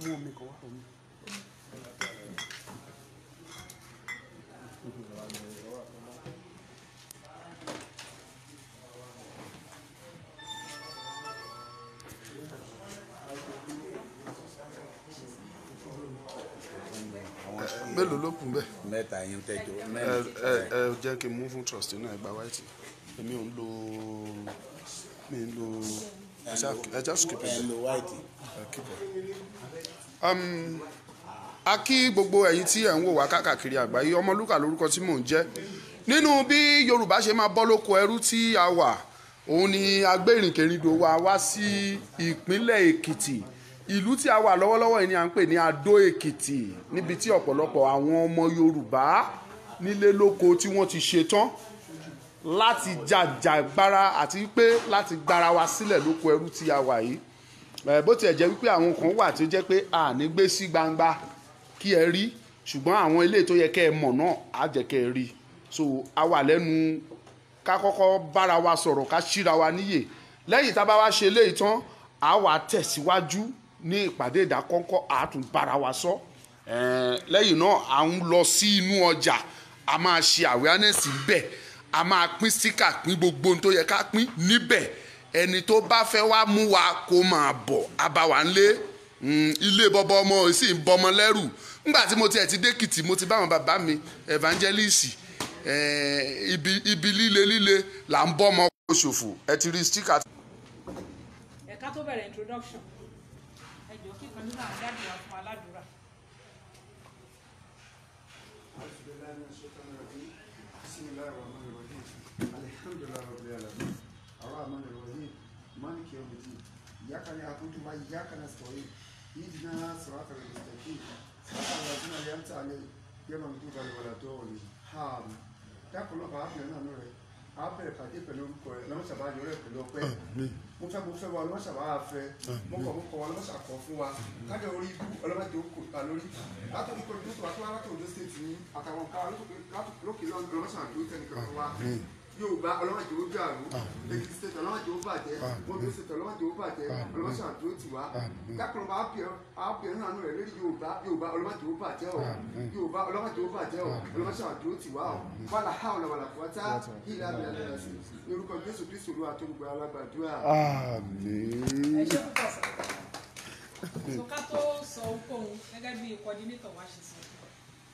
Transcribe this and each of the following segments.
mú omi kan wá fún mi. Mélòó ló kù bẹ́ẹ̀? Mẹ́ta yín tẹ́jọ́. Ẹ jẹ́ kí n mú fún trust náà ẹgbàá white. Èmi ò ń lo ẹ já skip it. Ẹ lo white. A kí gbogbo ẹ̀yin tí ẹ̀ ń wò wá káàkiri àgbáyé. Ọmọlúkà lórúkọ tí mò ń jẹ́. Nínú bí Yorùbá ṣe máa bọ́ lóko ẹrú tí a wà, òun ni agbérìnkèrindò wa wá sí ìpínlẹ̀ Èkìtì. Ìlú tí a wà lọ́wọ́lọ́wọ́ yìí ni à ń pè ní Adó Èkìtì, níbi tí ọ̀pọ̀lọpọ̀ àwọn ọmọ Yorùbá nílé lóko tí wọ́n ti ṣetán láti jàjàgbara àti pé láti gbára wa sílẹ̀ lóko ẹrú tí a wà yìí. Bó tiẹ̀ jẹ́ wípé àwọn kan wà tí ó jẹ́ pé a ní gbé sí gbangba kí ẹ rí, ṣùgbọ́n àwọn ilé tó yẹ kẹ́ ẹ mọ̀ náà á jẹ́ kẹ́ ẹ rí. So a wà lẹ́nu ká kọ́kọ́ bára wa sọ̀rọ̀, ká ṣíra wa níyè. Lẹ́yìn tá a bá wá ṣe eléyìí tán, a wà tẹ̀síwájú ní ìpàdé ìdákọ́ńkọ́, a tún bára wa sọ. Lẹ́yìn náà à ń lọ sí inú ọjà, a máa ṣe awareness níbẹ̀, a máa pín sticker, pín gbogbo ohun tó yẹ ká pín níbẹ̀. Ẹni tó bá fẹ́ wá mú wa kó máa bọ̀, a bá wa ń lé ilé bọ́bọ́ ọmọ sì ń bọ́mọ lẹ́rù. Nígbà tí mo tiẹ̀ ti dé Èkìtì, mo ti bá àwọn bàbá mi evangelist ibi líle là ń bọ́ ọmọ ṣòfò. Ẹ ti rí sticker. Ẹ̀ka tó bẹ̀rẹ̀ introduction, ẹ jọ̀ọ́ kí kan nínú àwọn dáàbò wa fún aládùúrà. A bẹ̀rẹ̀ pàdé pẹ̀lú orúkọ rẹ̀ lọ́wọ́ sábà yọ rẹ̀ pẹ̀lú ọpẹ́. Mo fẹ́ wa ọlọ́wọ́ sábà fẹ́. Mo kọ̀ wa ọlọ́wọ́ sàkọ́ fún wa. Kájọ orí ibú ọlọ́wọ́ tí ó kò ta lórí. Látọ̀ ní kọ́ni tó wá tó wá látọ̀ Ondo State ní àtàwọn ká lókè lọ́nà ọlọ́wọ́ sàdúró tẹnìkan fún wa. Yorùbá ọlọ́wọ́ tí ó dàrú. Èkìtì State ọlọ́wọ́ tí ó bàjẹ́. Ondo State ọlọ́wọ́ tí ó bàjẹ́. Ọlọ́wọ́ sàdúró tì wá. Dákùnrin bá bẹ̀rẹ̀ náà rẹ̀ lórí Yorùbá ọlọ́wọ́ tí ó bàjẹ́ o. Yorùbá ọlọ́wọ́ tí ó bàjẹ́ o. Ọlọ́wọ́ sàdúró tì wá o. Wàlà hàwùlà wàlà kọ́tà ìlà bẹ̀rẹ̀ lọ́sí. Yorùbá Jésù Kristu Olúwa tó gbogbo alágbàdúrà. Àmín. Ẹ ṣe púpọ̀ sọ. So ká tó sọ ohunkóhun gẹ́gẹ́ bí coordinator wa ṣe sọ,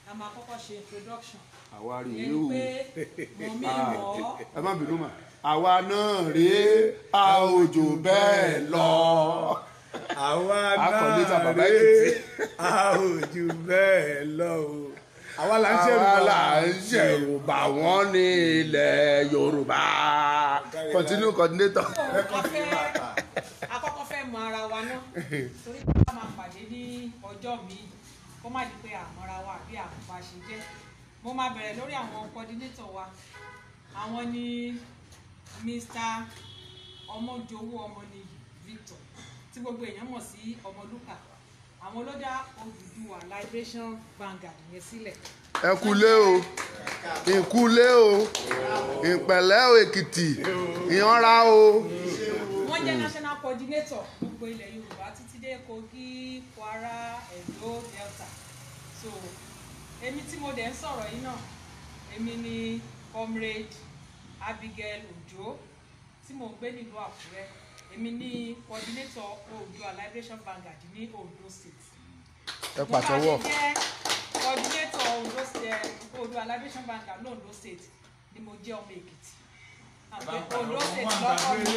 a máa kọ́kọ́ ṣe introduction. Àwa rí Ìyẹn i o. ni pé mọ̀ mí mọ̀. Ẹ má bínú mà. Àwa náà rèé, a ò jù bẹ́ẹ̀ lọ. Àwa Akọ̀lé ta bàbá náà Èkìtì. rèé, a ò jù bẹ́ẹ̀ lọ o. Àwa là ń ṣẹ̀rù bà wọ́n ní ilẹ̀ Yorùbá. Continue coordinator. Àkọ́kọ́ fẹ́ mọ ara wa náà torí pé a máa pàdé ní ọjọ́ míì kó má di pé àmọ́ra wa àbí àmọ́ba ṣe jẹ́. Mo máa bẹ̀rẹ̀ lórí àwọn coordinator wa. Àwọn ni Mr. Ọmọjowó Ọmọnìyí Victor tí gbogbo èèyàn mọ̀ sí Ọmọlúkà. Àwọn ló dá Odùduwà Liberation Vanguard yẹn sílẹ̀. Ẹ kúlé o, ìkúlé o, ìpẹ̀lẹ́ o Èkìtì, ìyanra o. Wọ́n jẹ́ national coordinator gbogbo ilẹ̀ Yorùbá títí dé Kogi, Kwara, Edo, Delta. So èmi tí mo dẹ̀ ń sọ̀rọ̀ yìí náà, èmi ni Comrade Abigail Ojo tí mo ń gbé nílùú Àkúrẹ́. Èmi ni coordinator Odùduwà Liberation Vanguard ní Ondo State. Ẹ pàtẹ́wọ́. Mo máa jẹ́ coordinator Odùduwà Liberation Vanguard ní Ondo State ni mo jẹ́ ọmọ Èkìtì. Ondo State lọ́kọ̀ mi.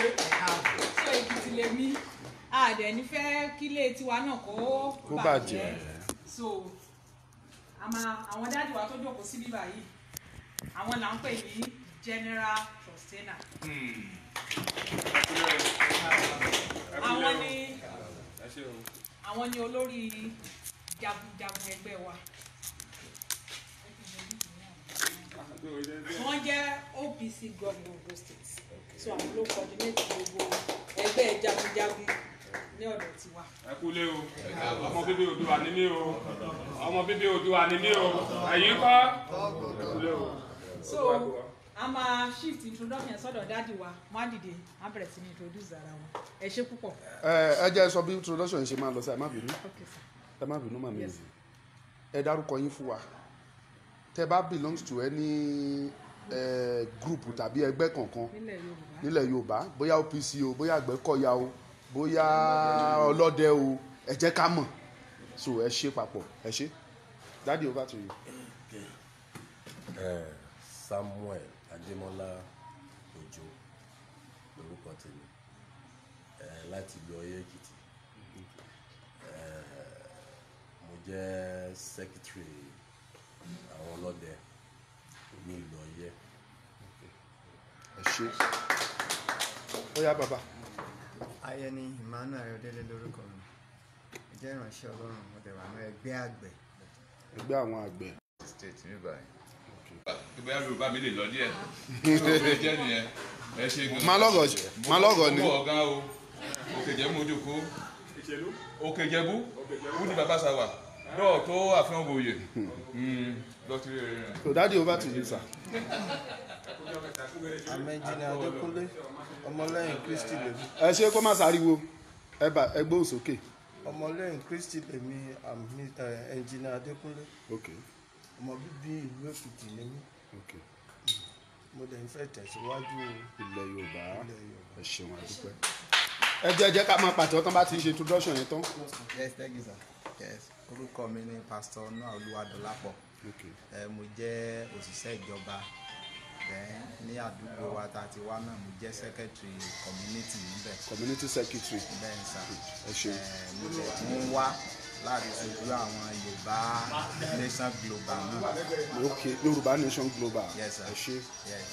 So Èkìtì lèmi. Àdẹ̀ ní fẹ́ kílé tiwa náà kó bàjẹ́. So àwọn dáàdì wa tó jókòó sí bíbá yìí, àwọn là ń pè ní General Sustainer. Àwọn ni olórí jagunjagun ẹgbẹ́ wa. Wọ́n jẹ́ OPC governor Ondo State. So àwọn ló coordinate gbogbo ẹgbẹ́ jagunjagun ní ọ̀dọ̀ tiwa. Ẹ kúlé o, ọmọ bíbí Oòduà ni mí o, ọmọ bíbí Oòduà ni mí o, ẹ̀yin kọ́. Ẹ kúlé o. So a máa shift introduction sọ́dọ̀ dáàdì wa, wọ́n á dìde, wọ́n á bẹ̀rẹ̀ sí ní introduce ara wọn. Ẹ ṣé púpọ̀. Ẹ jẹ́ sọ bí introduction ṣe máa lọ sí, ẹ má bínú. Okay, sir. ẹ má bínú màmí yìí ẹ dárúkọ yín fún wa tẹ bá belongs to any group tàbí ẹgbẹ́ kankan nílẹ̀ Yorùbá bóyá OPC o bóyá Àgbẹ̀kọ̀yà o bóyá ọlọ́dẹ o ẹ jẹ́ ká mọ̀ so ẹ ṣe papọ̀ ẹ ṣe Daddy over to you. Samuel Adémọ́lá Òjó lórúkọ tèmi láti ìlú Ọ̀yẹ́ Èkìtì mo jẹ́ secretary àwọn ọlọ́dẹ ní ìlú Ọ̀yẹ́. ẹ ṣe ó yá bàbá. Ayẹni Emmanuel Ayọ̀délé lórúkọ mi jẹ́ ìránṣẹ́ Ọlọ́run mo dẹ̀ wà ní ẹgbẹ́ àgbẹ̀. ẹgbẹ́ àwọn àgbẹ̀. state ní báyìí. ìgbéyà Yorùbá mi lè lọ díẹ̀ tó o jẹ́ nìyẹn ẹ ṣe gan. má lọ́gọ̀ ni. mo ọ̀gá o Òkèjẹ́bú mojúkó Òkèjẹ́bú wúni bàbá sáwà lọ́ọ̀ tó àfihàn òye lọ́tìrì rẹ̀. so Daddy over to you sir. Amẹ́jìnà Adékúnlé ọmọlẹ́yìn Kristi lèmi. ẹ ṣe kó má sáriwo ẹ gbóhùn sókè. ọmọlẹ́yìn Kristi lèmi Ẹnjìnà Adékúnlé. ọmọ bíbí ìlú Èkìtì ni mí. mo dẹ̀ ń fẹ́ tẹ̀síwájú ilẹ̀ Yorùbá ẹ ṣeun àdúpẹ́. ẹ jẹ́ ká máa pàtẹ́wọ́ tán bá ti ṣe introduction yẹn tán. Yes, thank you sir. Yes, orúkọ mi ni Pastor Noah Olúwadọ̀lápọ̀. Mo jẹ́ òṣìṣẹ́ ìjọba ní àdúgbò wa tá a ti wá náà mo jẹ́ secretary community níbẹ̀. community secretary. bẹ́ẹ̀ ni sà. ẹ ṣeun. mo jẹ́ tí ń wá láti ṣojú àwọn Yorùbá Nation Global náà. ok Yorùbá Nation Global. Yes sir. ẹ ṣe. Yes.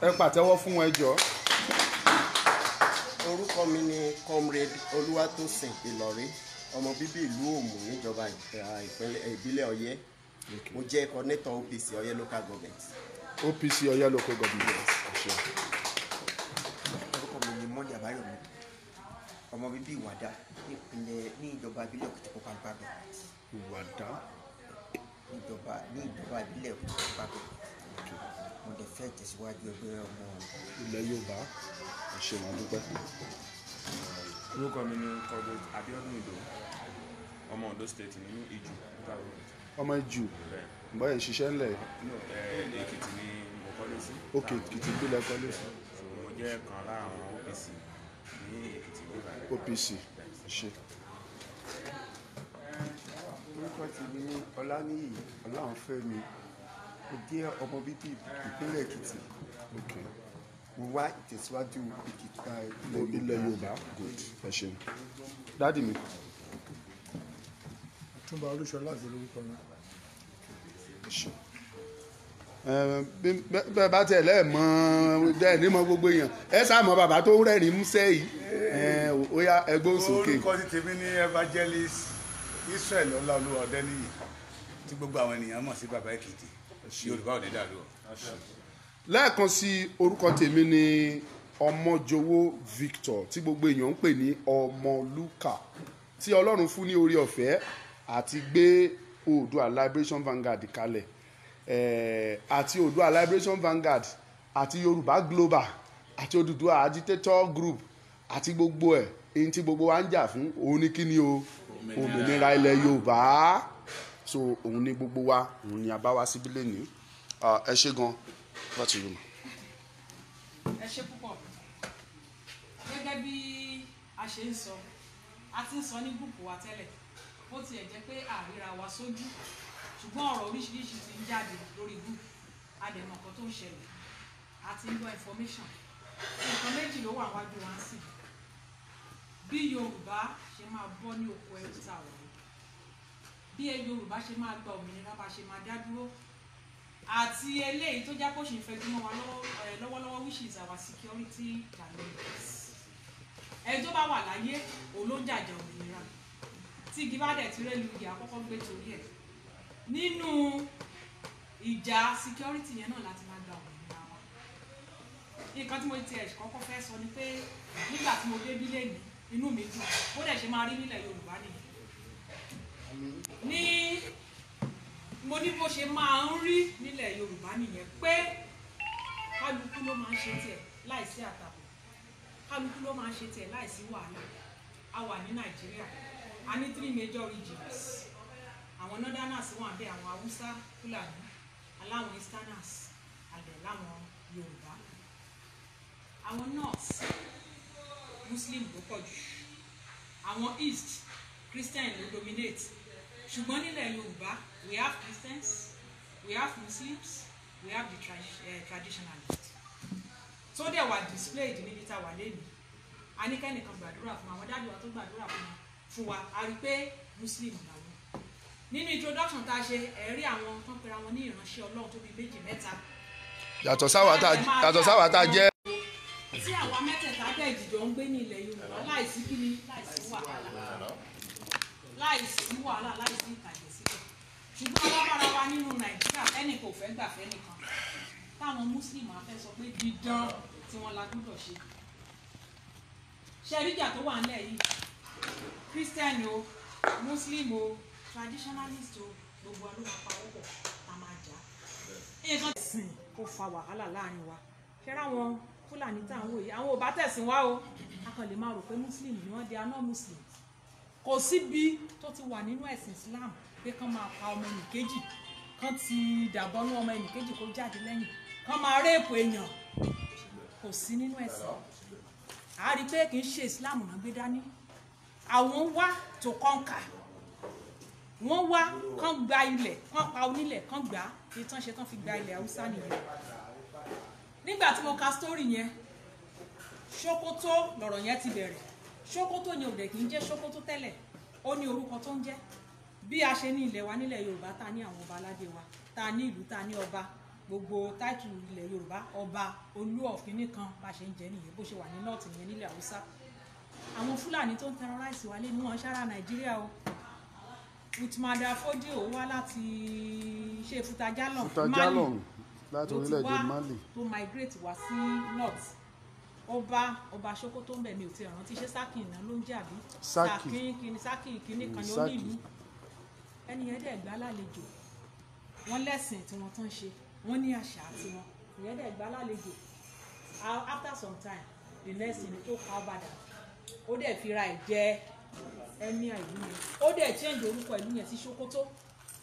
ẹ pàtẹ́wọ́ fún wọn ẹ jọ̀ọ́. orúkọ mi ni Comrade Olúwatósìn Ìlọrí ọmọ bíbí ìlú Òmù níjọba ìbílẹ̀ Ọ̀yẹ́. mo jẹ́ coordinator OPC Ọ̀yẹ́ local government. OPC Ọ̀yẹ́ local government. orúkọ mi ni Mọ́ni Àbáyọ̀mí ọmọ bíbí Ìwàdà ní ìjọba ìbílẹ̀ Òkìtìpupa Ìbàdàn. Ìwàdà. ní ìjọba ìbílẹ̀ Òkìtìpupa Ìbàdàn. mo dẹ̀ fẹ́ tẹ̀síwájú ẹgbẹ́ ọmọ ilẹ̀ Yorùbá ẹ ṣe wọn dúpẹ́. orúkọ mi ni Comrade Abíọ́dún Ìdòwú ọmọ Ondo state nínú Ìjù. ọmọ Ìjù bọ́yẹ̀ ń ṣiṣẹ́ ńlẹ̀. Èkìtì ni mo kọ́lé sí. ok Èkìtì gbélé kọ́lé sí. mo jẹ́ kan lára àwọn OPC ní Èkìtì gbélé. OPC ṣe. orúkọ tèmi ní Ọláníyì Ọláńfẹ́mi mo jẹ́ ọmọ bíbí ìpínlẹ̀ Èkìtì. mo wá ìtẹ̀síwájú ilẹ̀ Yorùbá good ẹ ṣeun. Daddy mi. Túnbà Olúṣọlá àti olórúkọ mi. bẹ́ẹ̀ bá tẹ̀ lẹ́ẹ̀mọ́ dẹ́ẹ̀ ní mọ gbogbo èèyàn ẹ sáàmọ́ bàbá tó rẹ́rìn músẹ́ yìí ó yá ẹgbẹ́ òsókè. orúkọ ti tèmi ní Evangelist Israel Ọláolúwa Ọdẹ́níyì tí gbogbo àwọn ènìyàn mọ̀ sí bàbá Èkìtì Yorùbá ò ní dàrú o. lẹ́ẹ̀kan sí orúkọ tèmi ní Ọmọjọwọ́ Victor tí gbogbo èèyàn ń pè ní Ọmọlúkà tí Ọlọ́run fún ní orí ọ̀fẹ́ àti gbé Oòduà Liberation Vanguard kalẹ̀ àti Oòduà Liberation Vanguard àti Yorùbá Global àti Odùduwà Agitator Group àti gbogbo ẹ̀ èyí tí gbogbo wa ń jà fún òun ní kíni o òmìnira ilẹ̀ Yorùbá so òun ní gbogbo wa òun ní a bá wá síbí lẹ́nìí ẹ ṣé gan láti rí mi. ẹ ṣé púpọ̀ gẹ́gẹ́ bí a ṣe ń sọ a ti ń sọ ní gúùpù wa tẹ́lẹ̀ bó tiẹ̀ jẹ́ pé àríra wa sójú ṣùgbọ́n ọ̀rọ̀ oríṣiríṣi ti ń jáde lórí gúùpù àdèmọ̀ kan tó ń ṣẹlẹ̀ àti ń gbọ́ information nǹkan méjì ló wà wájú wa ń sìn bí Yorùbá ṣe máa bọ́ ní oko ẹrú tá a wọ̀ bí Yorùbá ṣe máa gba òmìnira bá ṣe máa dá dúró àti eléyìí tó jẹ́ kó ṣe ń fẹjú mọ́ wa lọ́wọ́lọ́wọ́ which is our security challenges ẹni tó bá wà láyé òun ló ń jàjà òmìnira tí igi bá dẹ̀ ti rẹ́ lu igi àkọ́kọ́ gbé torí ẹ̀ nínú ìjà security yẹn náà láti máa gba òmìnira wa nǹkan tí mo ti ẹ̀ kọ́kọ́ fẹ́ sọ ni pé nígbà tí mo débí lẹ́nu inú mi dùn ó dẹ̀ ṣe máa rí nílẹ̀ Yorùbá nìyẹn ní mo ní bó ṣe máa ń rí nílẹ̀ Yorùbá nìyẹn pé kálukú ló máa ń ṣe tiẹ̀ láìsí àtakò kálukú ló máa ń ṣe tiẹ̀ láìsí wàhálà a wà ní Nàìjíríà a ní 3 major regions àwọn northerners wà bẹ́ẹ̀ àwọn haúsá fúlàní aláwọn easterners àgbẹ̀ láwọn yorùbá àwọn north muslim ló pọ̀ jù àwọn east christian ló dominate ṣùgbọ́n nílẹ̀ yorùbá we have christians we have muslims we have the traditionalists tó dẹ̀ wà displayed níbi tá a wà lẹ́nu a ní kẹ́nìkan gbàdúrà fún àwọn dájú wa tó gbàdúrà fún wa a rí pé muslim làwọn nínú introduction tá a ṣe ẹ̀rí àwọn tó ń pera wọn ní ìránṣẹ́ ọlọ́run tó bí méjì mẹ́ta yàtọ̀ sáwà tá a jẹ́. tí àwa mẹ́tẹ̀ẹ̀ta bẹ́ẹ̀ jìjọ ń gbé ní ilẹ̀ yorùbá láìsí kíni láìsí wàhálà láìsí ìtàjẹ̀ síbẹ̀ ṣùgbọ́n alábára wa nínú nàìjíríà ẹnì kò fẹ́ gbà fẹ́ nìkan táwọn muslim á fẹ́ sọ pé dídán tí wọ́n la gbọ́dọ̀ ṣe ṣẹ́ríjà tó wà nílẹ̀ yìí christian o muslim o traditionalist o gbogbo wa ló máa pa ọ̀pọ̀ tá a máa jà nǹkan sìn kó fa wàhálà láàrin wa ṣẹ́rá wọn fúlàní tá à ń wò yìí àwọn ò bá tẹ̀sìn wá o a kàn lè máa rò pé muslim ni wọ́n di aná muslim kò síbi tó ti wà nínú ẹ̀sìn islam pé kán máa pa ọmọ ẹnìkejì kán ti dàbọnú ọmọ ẹnìkejì kó jáde lẹ́yìn kán máa réèpù èèyàn kò sí nínú ẹ̀sìn a rí i pé kì í ṣe islam náà gbé dání àwọn wá tó kọ́ńkà wọ́n wá kán gba ilẹ̀ kán pa onílẹ̀ kán gbà á kí tán ṣe tán fi gba ilẹ̀ haúsá nìyẹn nígbà tí mo ka story yẹn ṣókótó lọ̀rọ̀ yẹn ti bẹ̀rẹ̀ ṣókótó yẹn ò dẹ̀ kì í jẹ́ ṣókótó tẹ́lẹ̀ ó ní orúkọ tó ń jẹ́ bí a ṣe ní ilẹ̀ wa nílẹ̀ yorùbá ta ní àwọn ọba aládé wa ta ní ìlú ta ní ọba gbogbo táìtù ilẹ̀ yorùbá ọba olú ọ̀fìnì kan bá ṣe ń jẹ́ nìyẹn bó ṣe wà ní north yẹn nílẹ̀ haúsá àwọn fúlàní tó ń terrorize wa lé ní wọn sára nàìjíríà o Uthman Fodio wá láti ṣe Futajalon Mali láti orílẹ̀-èdè Mali tó migrate wá sí north ọba Sokoto ń bẹ̀ mi ò ti rántí ṣé Saki iná ló ń jẹ́ àbí Saki kìíní kan ní onílù ẹni yẹn dẹ̀ gbá lálejò wọ́n lẹ́sìn tí wọ́n tán ṣe wọ́n ní àṣà tiwọn ìyẹn dẹ̀ gbá lálejò after some time the next thing tó pa ọba dà ó dẹ̀ fira ẹ̀ jẹ́ ẹ̀mí ìlú yẹn ó dẹ̀ change orúkọ ìlú yẹn sí Sokoto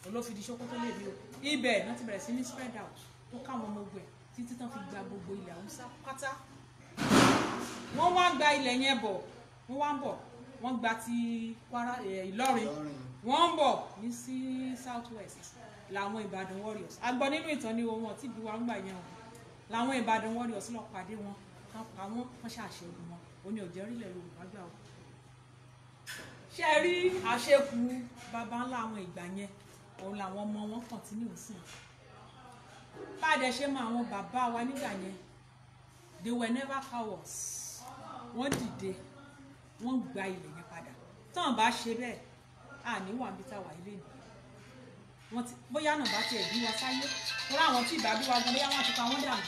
olófìdí Sokoto lè bí o ibẹ̀ náà ti bẹ̀rẹ̀ sí ní spread out tó káwọn ọmọ ogun ẹ̀ títí tán fi gba gbogbo ilẹ̀ haúsá pátá wọ́n wá gba ilẹ̀ yẹn bọ̀ wọ́n wá ń bọ̀ wọ́n gba ti Kwara Ìlọrin wọ́n ń bọ̀ ní sí south west làwọn Ìbàdàn warriors a gbọ́ nínú ìtàn ní ohun ọtí bí wọ́n gbà yẹn o làwọn Ìbàdàn warriors lọ pàdé wọn kan pa wọ́n ṣàṣẹ́gun wọn òní ò jẹ́ orílẹ̀ Yorùbá gbà o ṣe rí àṣekù baba ńlá àwọn ìgbà yẹn òun làwọn ọmọ wọn continue sí bá a dẹ̀ ṣe mọ àwọn bàbá wa nígbà yẹn they were never cowards wọ́n dìde wọ́n gba ilẹ̀ yẹn padà tán bá ṣe bẹ́ẹ̀ àní wà bí táwa ilé ni wọ́n ti bóyá náà bá tiẹ̀ bí wa sáyé torí àwọn tí ìbá bí wa gan bóyá wọ́n ti pa wọ́n dànù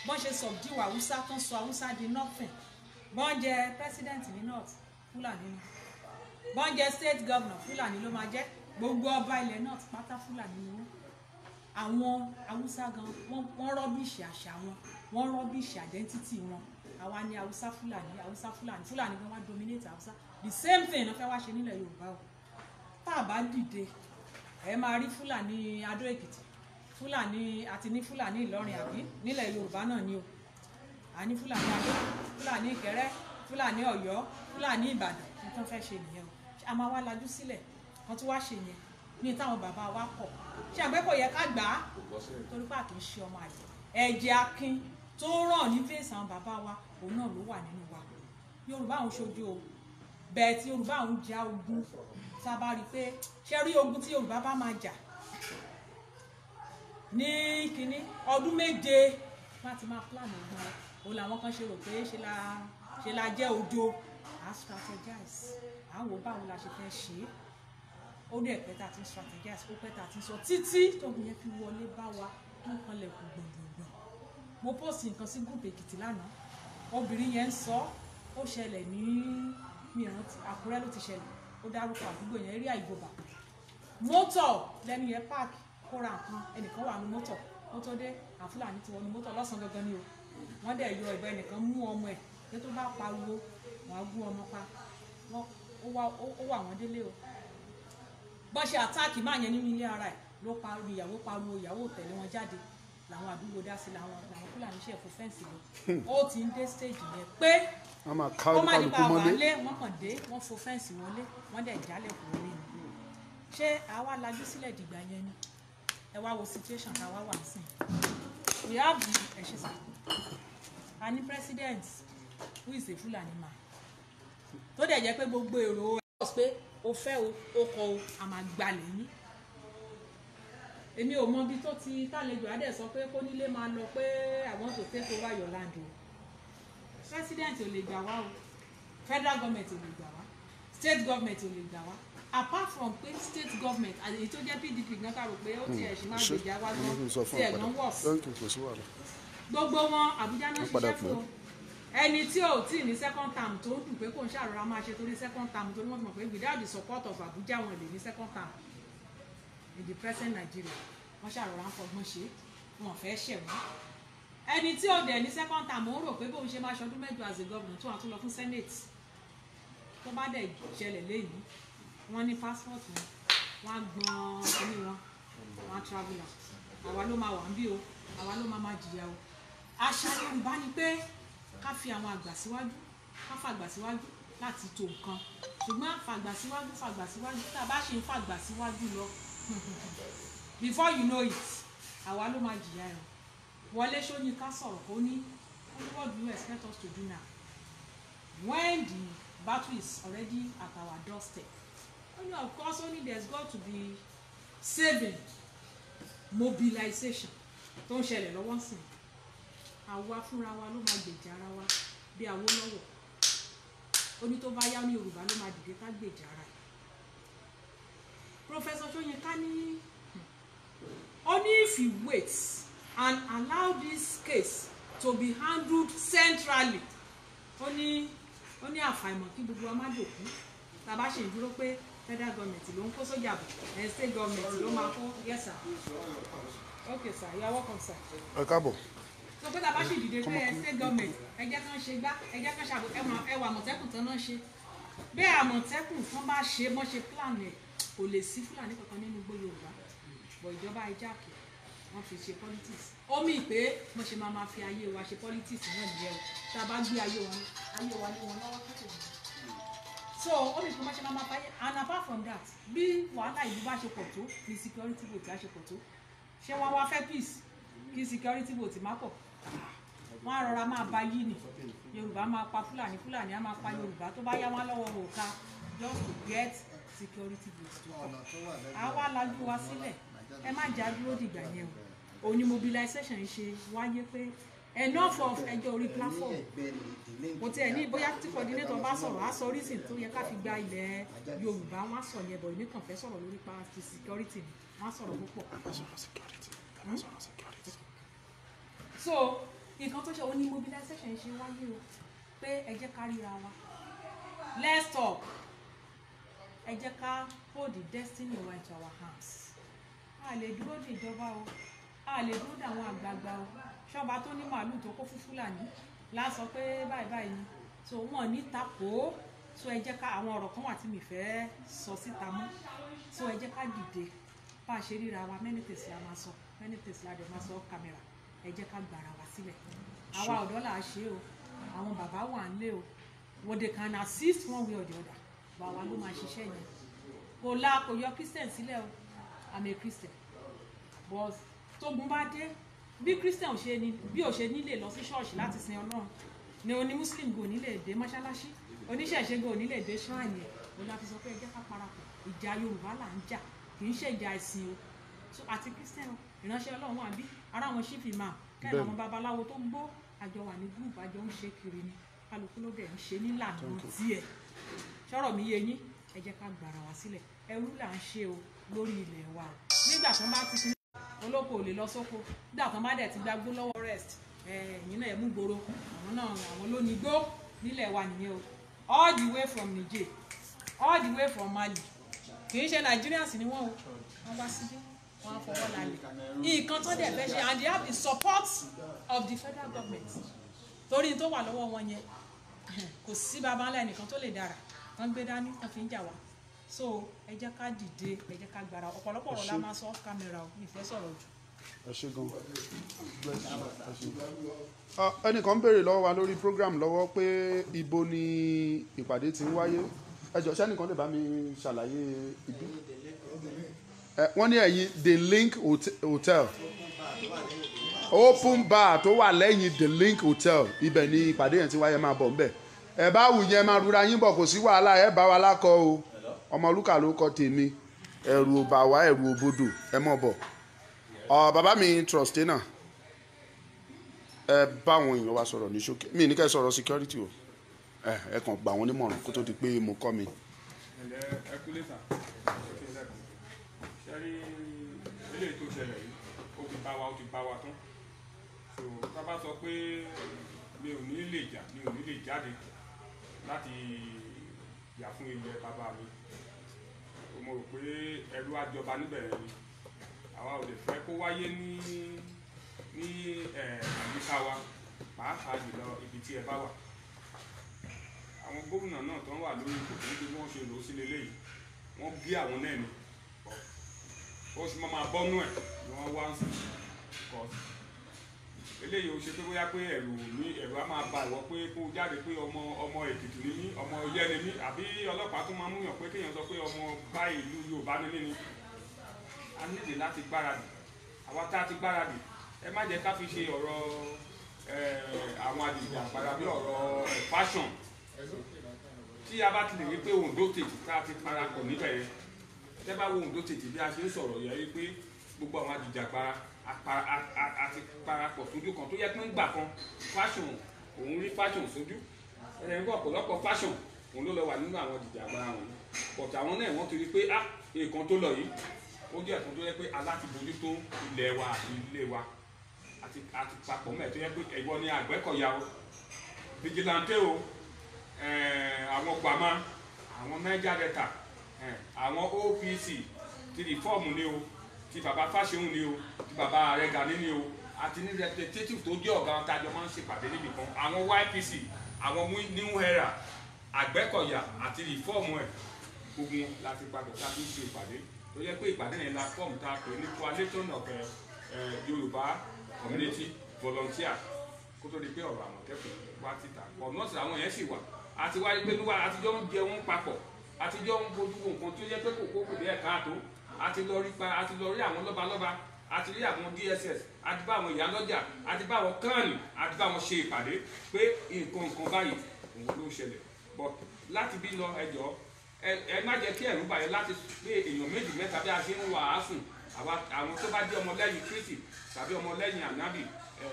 bọ́n ṣe subdue Haúsá tán sọ Haúsá di nothing bọ́n jẹ president ní north Fúlàní ni bọ́n jẹ state governor Fúlàní ló máa jẹ́ gbogbo ọba ilẹ̀ north pátá Fúlàní ni wọ́n àwọn Haúsá gan wọ́n rọ́bìṣì àṣà wọn wọ́n rọ́bìṣì identity wọn àwa ni Haúsá Fúlàní Fúlàní gan wá dominate Haúsá the same thing náà fẹ́ wá ṣe nílẹ̀ Yorùbá o tá a bá dìde ẹ máa rí Fúlàní Adó Èkìtì Fúlàní àti ní Fúlàní Ìlọrin àbí nílẹ̀ Yorùbá náà ni o àní Fúlàní Adó Fúlàní Ìkẹrẹ Fúlàní Ọ̀yọ́ Fúlàní Ìbàdàn nǹkan fẹ́ ṣe nìyẹn o a máa wá lajú sílẹ̀ kan tó wá ṣe yẹn ní táwọn bàbá wa kọ̀ ṣé àgbẹ̀ kò yẹ ká gbà á torí pé àkì í ṣe ọmọ àjẹ́ ẹ̀jẹ̀ akin tó ràn ní fèsì àwọn bàbá wa òun náà ló wà nínú wa Yorùbá àwọn ṣojú o bẹ́ẹ̀ tí Yorùbá àwọn jà ogun tá a bá rí i pé ṣe rí ogun tí Yorùbá bá máa jà ní kínní ọdún méje láti máa plan ogun rẹ òun làwọn kan ṣe rò pé ṣe la jẹ́ ojo à strategize à ń wò báwo la ṣe fẹ́ ṣe é ó dẹ̀ pẹ́ tá a ti ń strategize ó pẹ́ tá a ti ń sọ títí tóbi yẹn fi wọlé bá wa tó ń kanlẹ̀ kù gbọ̀ngbọ̀ngbọ̀n mo post nǹkan sí group Èkìtì lánàá obìnrin yẹn ń sọ ó ṣẹlẹ̀ ní mìíràn Àkúrẹ́ ló ti ṣẹlẹ̀ ó dárúkọ àdúgbò yẹn rí àìgbòbà mọ́tò lẹ́nu yẹn páàkì kóra nǹkan ẹnìkan wà ní mọ́tò dé àfúlàní ti wọnú mọ́tò lọ́sàn-án gangan ni o wọ́n dẹ̀ yọ ìbọn ẹnìkan mú ọmọ ẹ̀ pé tó bá pariwo wọ́n á gún ọmọ pa ó wà wọ́n délé o bọ́n ṣe àtáàkì máa yẹn nínú ilé ara ẹ̀ ló pariwo ìyàwó tẹ̀lé wọn jáde làwọn àdúgbò dá sí làwọn Fúlàní ṣe fò fẹ́ǹsì lọ ó ti ń dé stage yẹn pé ó má nípa wọlé wọ́n kàn dé wọ́n fò fẹ́ǹsì wọlé wọ́n dẹ̀ jálẹ̀ kúrò nínú ṣé àwa lajú sílẹ̀ dìgbà yẹn ni ẹ wá wo situation tá a wá wà nísìn we have the ẹ̀ṣẹ̀ sá a ní president who is a Fulani man tó dẹ̀ jẹ́ pé gbogbo èrò ẹ̀ pé o fẹ́ o kọ o a máa gbalẹ̀ yín èmi ò mọ ibi tó ti tálejò adé sọ pé kó nílé máa lọ pé àwọn tó take over your land o president ò lè gbà wá o federal government ò lè gbà wá state government ò lè gbà wá apart from pé state government èyí tó jẹ́ PDP gan ká rò pé ó ti ẹ̀sìn máa gbèjà wá gan tí ẹ̀ gan wọ̀ gbogbo wọn Àbújá náà ṣiṣẹ́ fún ẹni tí ò tí ní second term tó ń dùn pé kò ń ṣàrọ̀ra máa ṣe torí second term torí wọ́n ti mọ̀ pé without the support of Abuja wọn lè ní second term in the present Nigeria wọ́n ṣàrọ̀ra ń fọgbọ́n ṣe wọn fẹ́ ṣẹ̀wọ́n ẹni tí ò dẹ̀ ní second term ó rò pé bóun ṣe máa ṣọdún mẹ́jọ as a governor tó àtúnlọ fún Senate tó bá dẹ̀ ṣẹlẹ̀ léyìí wọ́n ní passport wọn wọ́n á gbọ́n oní wọn wọ́n á travel out àwa ló máa wà ń bí o àwa ló máa jìyà o àṣà Yorùbá ni pé ká fi àwọn àgbà síwájú ká fàgbà síwájú láti tó nǹkan ṣùgbọ́n fàgbà síwájú tá a bá ṣe ń fàgbà síwájú lọ before you know it àwa ló máa jìyà ẹ̀ Wọlé Ṣóyínká sọ̀rọ̀ kó ní what do you expect us to do now when the battle is already at our doorstep only of course only there's got to be saving mobilization tó ń ṣẹlẹ̀ lọ́wọ́ sí i àwa fúnra wa ló máa gbèjà ara wa bí Awólọ́wọ̀ ó ní tó bá yá ní Yorùbá ló máa dìde ká gbèjà ara ẹ̀ Professor Ṣóyínká ní only if you wait and allow this case to be handled centrally ó ní àfàìmọ̀ kí gbogbo wa má dòkú tá a bá ṣe ìdúró pé federal government ló ń kó sójà bọ̀ state government ló máa kó yes sir okay sir you are welcome sir. ẹ káàbọ̀. sọ pé tá a bá ṣe ìdílé pé state government ẹjẹ́ kan ṣe gbá ẹjẹ́ kan ṣàbò ẹwà àmọ̀tẹ́kùn tán náà ṣe bẹ́ẹ̀ àmọ̀tẹ́kùn tán bá ṣe mọ́ ṣe plan ẹ̀ kò lè sí Fúlàní kankan nínú igbó Yorùbá bọ̀ ìjọba ìjáàkì wọ́n fi ṣe politics ó mì pé mo ṣe máa fi ayé wa ṣe politics náà nìyẹn o tá a bá gbé ayé wa lé wọn lọ́wọ́ kékeré so ó mì pé mo ṣe máa fayé and apart from that bí wàhálà ìlú bá ṣe pọ̀ tó ní security vote á ṣe pọ̀ tó ṣé wọ́n wá fẹ́ peace kí security vote má pọ̀ wọ́n á rọra máa ba yí ni Yorùbá máa pa Fúlàní Fúlàní á máa pa Yorùbá tó bá yá wọn lọ́wọ́ òòka just to get security vote tó pọ̀ àwa lajú wa sílẹ̀ ẹ má já dúró dìgbà yẹn o òní mobilization ṣe wáyé pé enough of ẹjọ́ orí platform kò tiẹ̀ ní bóyá tí coordinator bá sọ̀rọ̀ á sọ reason tó yẹ ká fi gba ilẹ̀ Yorùbá wọ́n á sọ yẹn bọ̀ èmi kàn fẹ́ sọ̀rọ̀ lórí party security ni wọ́n á sọ̀rọ̀ púpọ̀. so nǹkan tó ṣe òní mobilization ṣe wáyé o pé ẹ jẹ́ ká ríra wa let's talk ẹ jẹ́ ká hold the destiny wa into our hands a lè dúró de ìjọba o a lè dúró de àwọn àgbààgbà o ṣọba tó ní màálù tó kó fún Fúlàní lásọ pé báyìí báyìí ni so wọn ní takò so ẹ jẹ́ ká àwọn ọ̀rọ̀ kan wà tí mi fẹ́ sọ síta mọ́ so ẹ jẹ́ ká dìde bá a ṣe ríra wa many things la máa sọ many things la dẹ̀ máa sọ kámẹ́rà ẹ jẹ́ ká gbàrà wá sílẹ̀ àwa ọ̀dọ́ là á ṣe o àwọn bàbá wà ń lé o wọ́n they can assist one way or the other bàwa ló máa ṣiṣẹ́ yẹn kò yọ Christian sílẹ̀ o I'm a Christian but tógun bá dé bí Christian bí ò ṣe nílè lọ sí ṣọ́ọ̀ṣì láti sin Ọlọ́run ni oní Muslim gò nílè dé mọ́ṣáláṣí oníṣẹ̀ṣe gò nílè dé ṣáàyàn ò láti sọ pé ẹ jẹ́ ká parapọ̀ ìjà Yorùbá là ń jà kì í ṣe ìjà ẹ̀sìn o so àti Christian ìránṣẹ́ Ọlọ́run wà bí ara wọn ṣì fi máa kẹ́ẹ̀ àwọn babaláwo tó gbó àjọ wà ní group àjọ ń ṣe kiri ni kálukú ló dẹ̀ ń ṣe nílànà tiẹ̀ ṣọ́rọ̀ mi yé yín ẹ jẹ́ ká gbàrà wá sílẹ̀ ẹrú là ń ṣe o lórí ilẹ̀ wa o nígbà tó bá ti sin olóko ò lè lọ sóko nígbà tó bá dẹ̀ ti gbàgbó lọ́wọ́ rest ẹ̀yìn náà ẹ̀ mú gbòòrò àwọn ló ní gbó nílẹ̀ wa nìyẹn o all the way from Niger all the way from Mali kì í ṣe Nigerians ni wọ́n o wọ́n wá síbí wọ́n á fọwọ́ lálẹ́ nǹkan tó dẹ̀ fẹ́ ṣe and they have the support of the federal government torí tó wà lọ́wọ́ wọn yẹn kò sí baba ńlá ẹnìkan tó lè dára tán gbé dání tán fi ń jà wá so ẹ jẹ́ ká dìde ẹ jẹ́ ká gbára ọ̀pọ̀lọpọ̀ ọ̀rọ̀ la máa sọ off camera o ìfẹ́ sọ̀rọ̀ jù. ẹ ṣé gan ẹnìkan béèrè lọ́wọ́ wa lórí program lọ́wọ́ pé ibo ni ìpàdé ti ń wáyé ẹ jọ̀ọ́ sẹ́nìkan lè bá mi ṣàlàyé ibi wọ́n ní ẹ̀yìn The Link Hotel open bar tó wà lẹ́yìn The Link Hotel ibẹ̀ ni ìpàdé yẹn ti wáyé máa bọ̀ ńbẹ̀ ẹ bá wù yẹn máa rúra yín bọ̀ kò sí wàhálà ẹ bá wa lákọ o Ọmọlúkà ló kọ tèmi ẹ̀rù ò bà wá ẹ̀rù ò bodò ẹ mọ̀ bọ̀ bàbá mi trustena ẹ bá àwọn èèyàn wa sọ̀rọ̀ ní ṣókè mi ní kẹ́ sọ̀rọ̀ security o ẹ kàn gbà wọ́n nímọ̀ràn kó tó di pé mo kọ́ mi. ẹ kú lẹ́sà ṣẹ́rí eléyìí tó ṣẹlẹ̀ yìí ó ti bá wa tán so ká bá sọ pé mi ò ní lè jà mi ò ní lè jáde láti jà fún ilẹ̀ bàbá mi mo rò pé ẹrú àjọba níbẹ̀ ni àwa ò lè fẹ́ kó wáyé ní àyíká wa pàápàá jùlọ ibi tí ẹ bá wà àwọn gómìnà náà tó ń wà lórí ipò tó ń gbé wọ́n ṣe lò ó sí lélẹ́yìí wọ́n bí àwọn náà ni ó sì máa bọ́nú ẹ̀ ni wọ́n wá ń sìn kọ́ eléyìí ó ṣe pé bóyá pé ẹ̀rù á máa ba ìwọ pé kó jáde pé ọmọ Èkìtì ni mí ọmọ Ọ̀yẹ́ ni mí àbí ọlọ́pàá tó máa mú yàn pé kéèyàn sọ pé ọmọ bá ìlú Yorùbá ní ni a nídìí láti gbáradì àwa tá a ti gbáradì ẹ má jẹ́ ká fi ṣe ọ̀rọ̀ àwọn àdìgbò àpàdà bí ọ̀rọ̀ fashion tí a bá ti lè rí pé Ondo tètè tá a ti parapọ̀ níbẹ̀ yẹn tẹ́ bá wo Ondo tètè bí a ṣe ń sọ̀rọ̀ yẹn rí pé gbogbo àwọn àjìjàgbara àti parapọ̀ sójú kan tó yẹ pé ń gbà kan fashion òun rí fashion sójú ẹ̀rìn kọ́ ọ̀pọ̀lọpọ̀ fashion òun ló lọ wà nínú àwọn àjìjàgbara wọn pọ̀tù àwọn náà wọ́n ti rí pé nǹkan tó lọ yìí ó jẹ́ ẹ̀kan tó yẹ pé aláti bójú tó ilẹ̀ wa àti ilé wa àti papọ̀ mẹ́ẹ̀ tó yẹ pé ẹ̀wọ́ ni Àgbẹ̀kọ̀yà o vigilante o àwọn gbàmá àwọn Niger Delta àwọn OPC ti reform ni o ti bàbá Fáṣẹ̀hùn ni o ti bàbá Ààrẹ Gani ni o àti ní representative tó jẹ́ ọ̀gá ọ̀tá àjọ máa ń ṣèpàdé níbì kan àwọn YPC àwọn New Era Àgbẹ̀kọ̀yà àti reform ẹ̀ gbogbo wọn láti padà tá a fi ń ṣe ìpàdé tó yẹ pé ìpàdé yẹn la fọ́ọ̀mù tá a pè ní coalition of Yorùbá community volunteer kó tó di pé ọ̀rọ̀ Àmọ̀tẹ́kùn wá títà ọ̀nà tí àwọn yẹn sì wà àti wáyé pé níwá àtijọ́ ń jẹun papọ̀ àtijọ́ ń bójú wo nǹkan tó yẹ pé kò kókò dé ẹ̀ka àtó àti lọ rí àwọn lọ́balọ́ba àti rí àwọn DSS àti bá àwọn ìyálọ́jà àti bá àwọn kánì àti bá wọn ṣe ìpàdé pé nǹkan báyìí òun ló ṣẹlẹ̀ but láti bí lọ ẹjọ́ ẹ má jẹ́ kí ẹ̀rù bàyẹ̀ láti pé èèyàn méjì mẹ́ta bí a ṣe ń wàásù àwọn tó bá jẹ́ ọmọlẹ́yìn Kristi tàbí ọmọlẹ́yìn Ànábì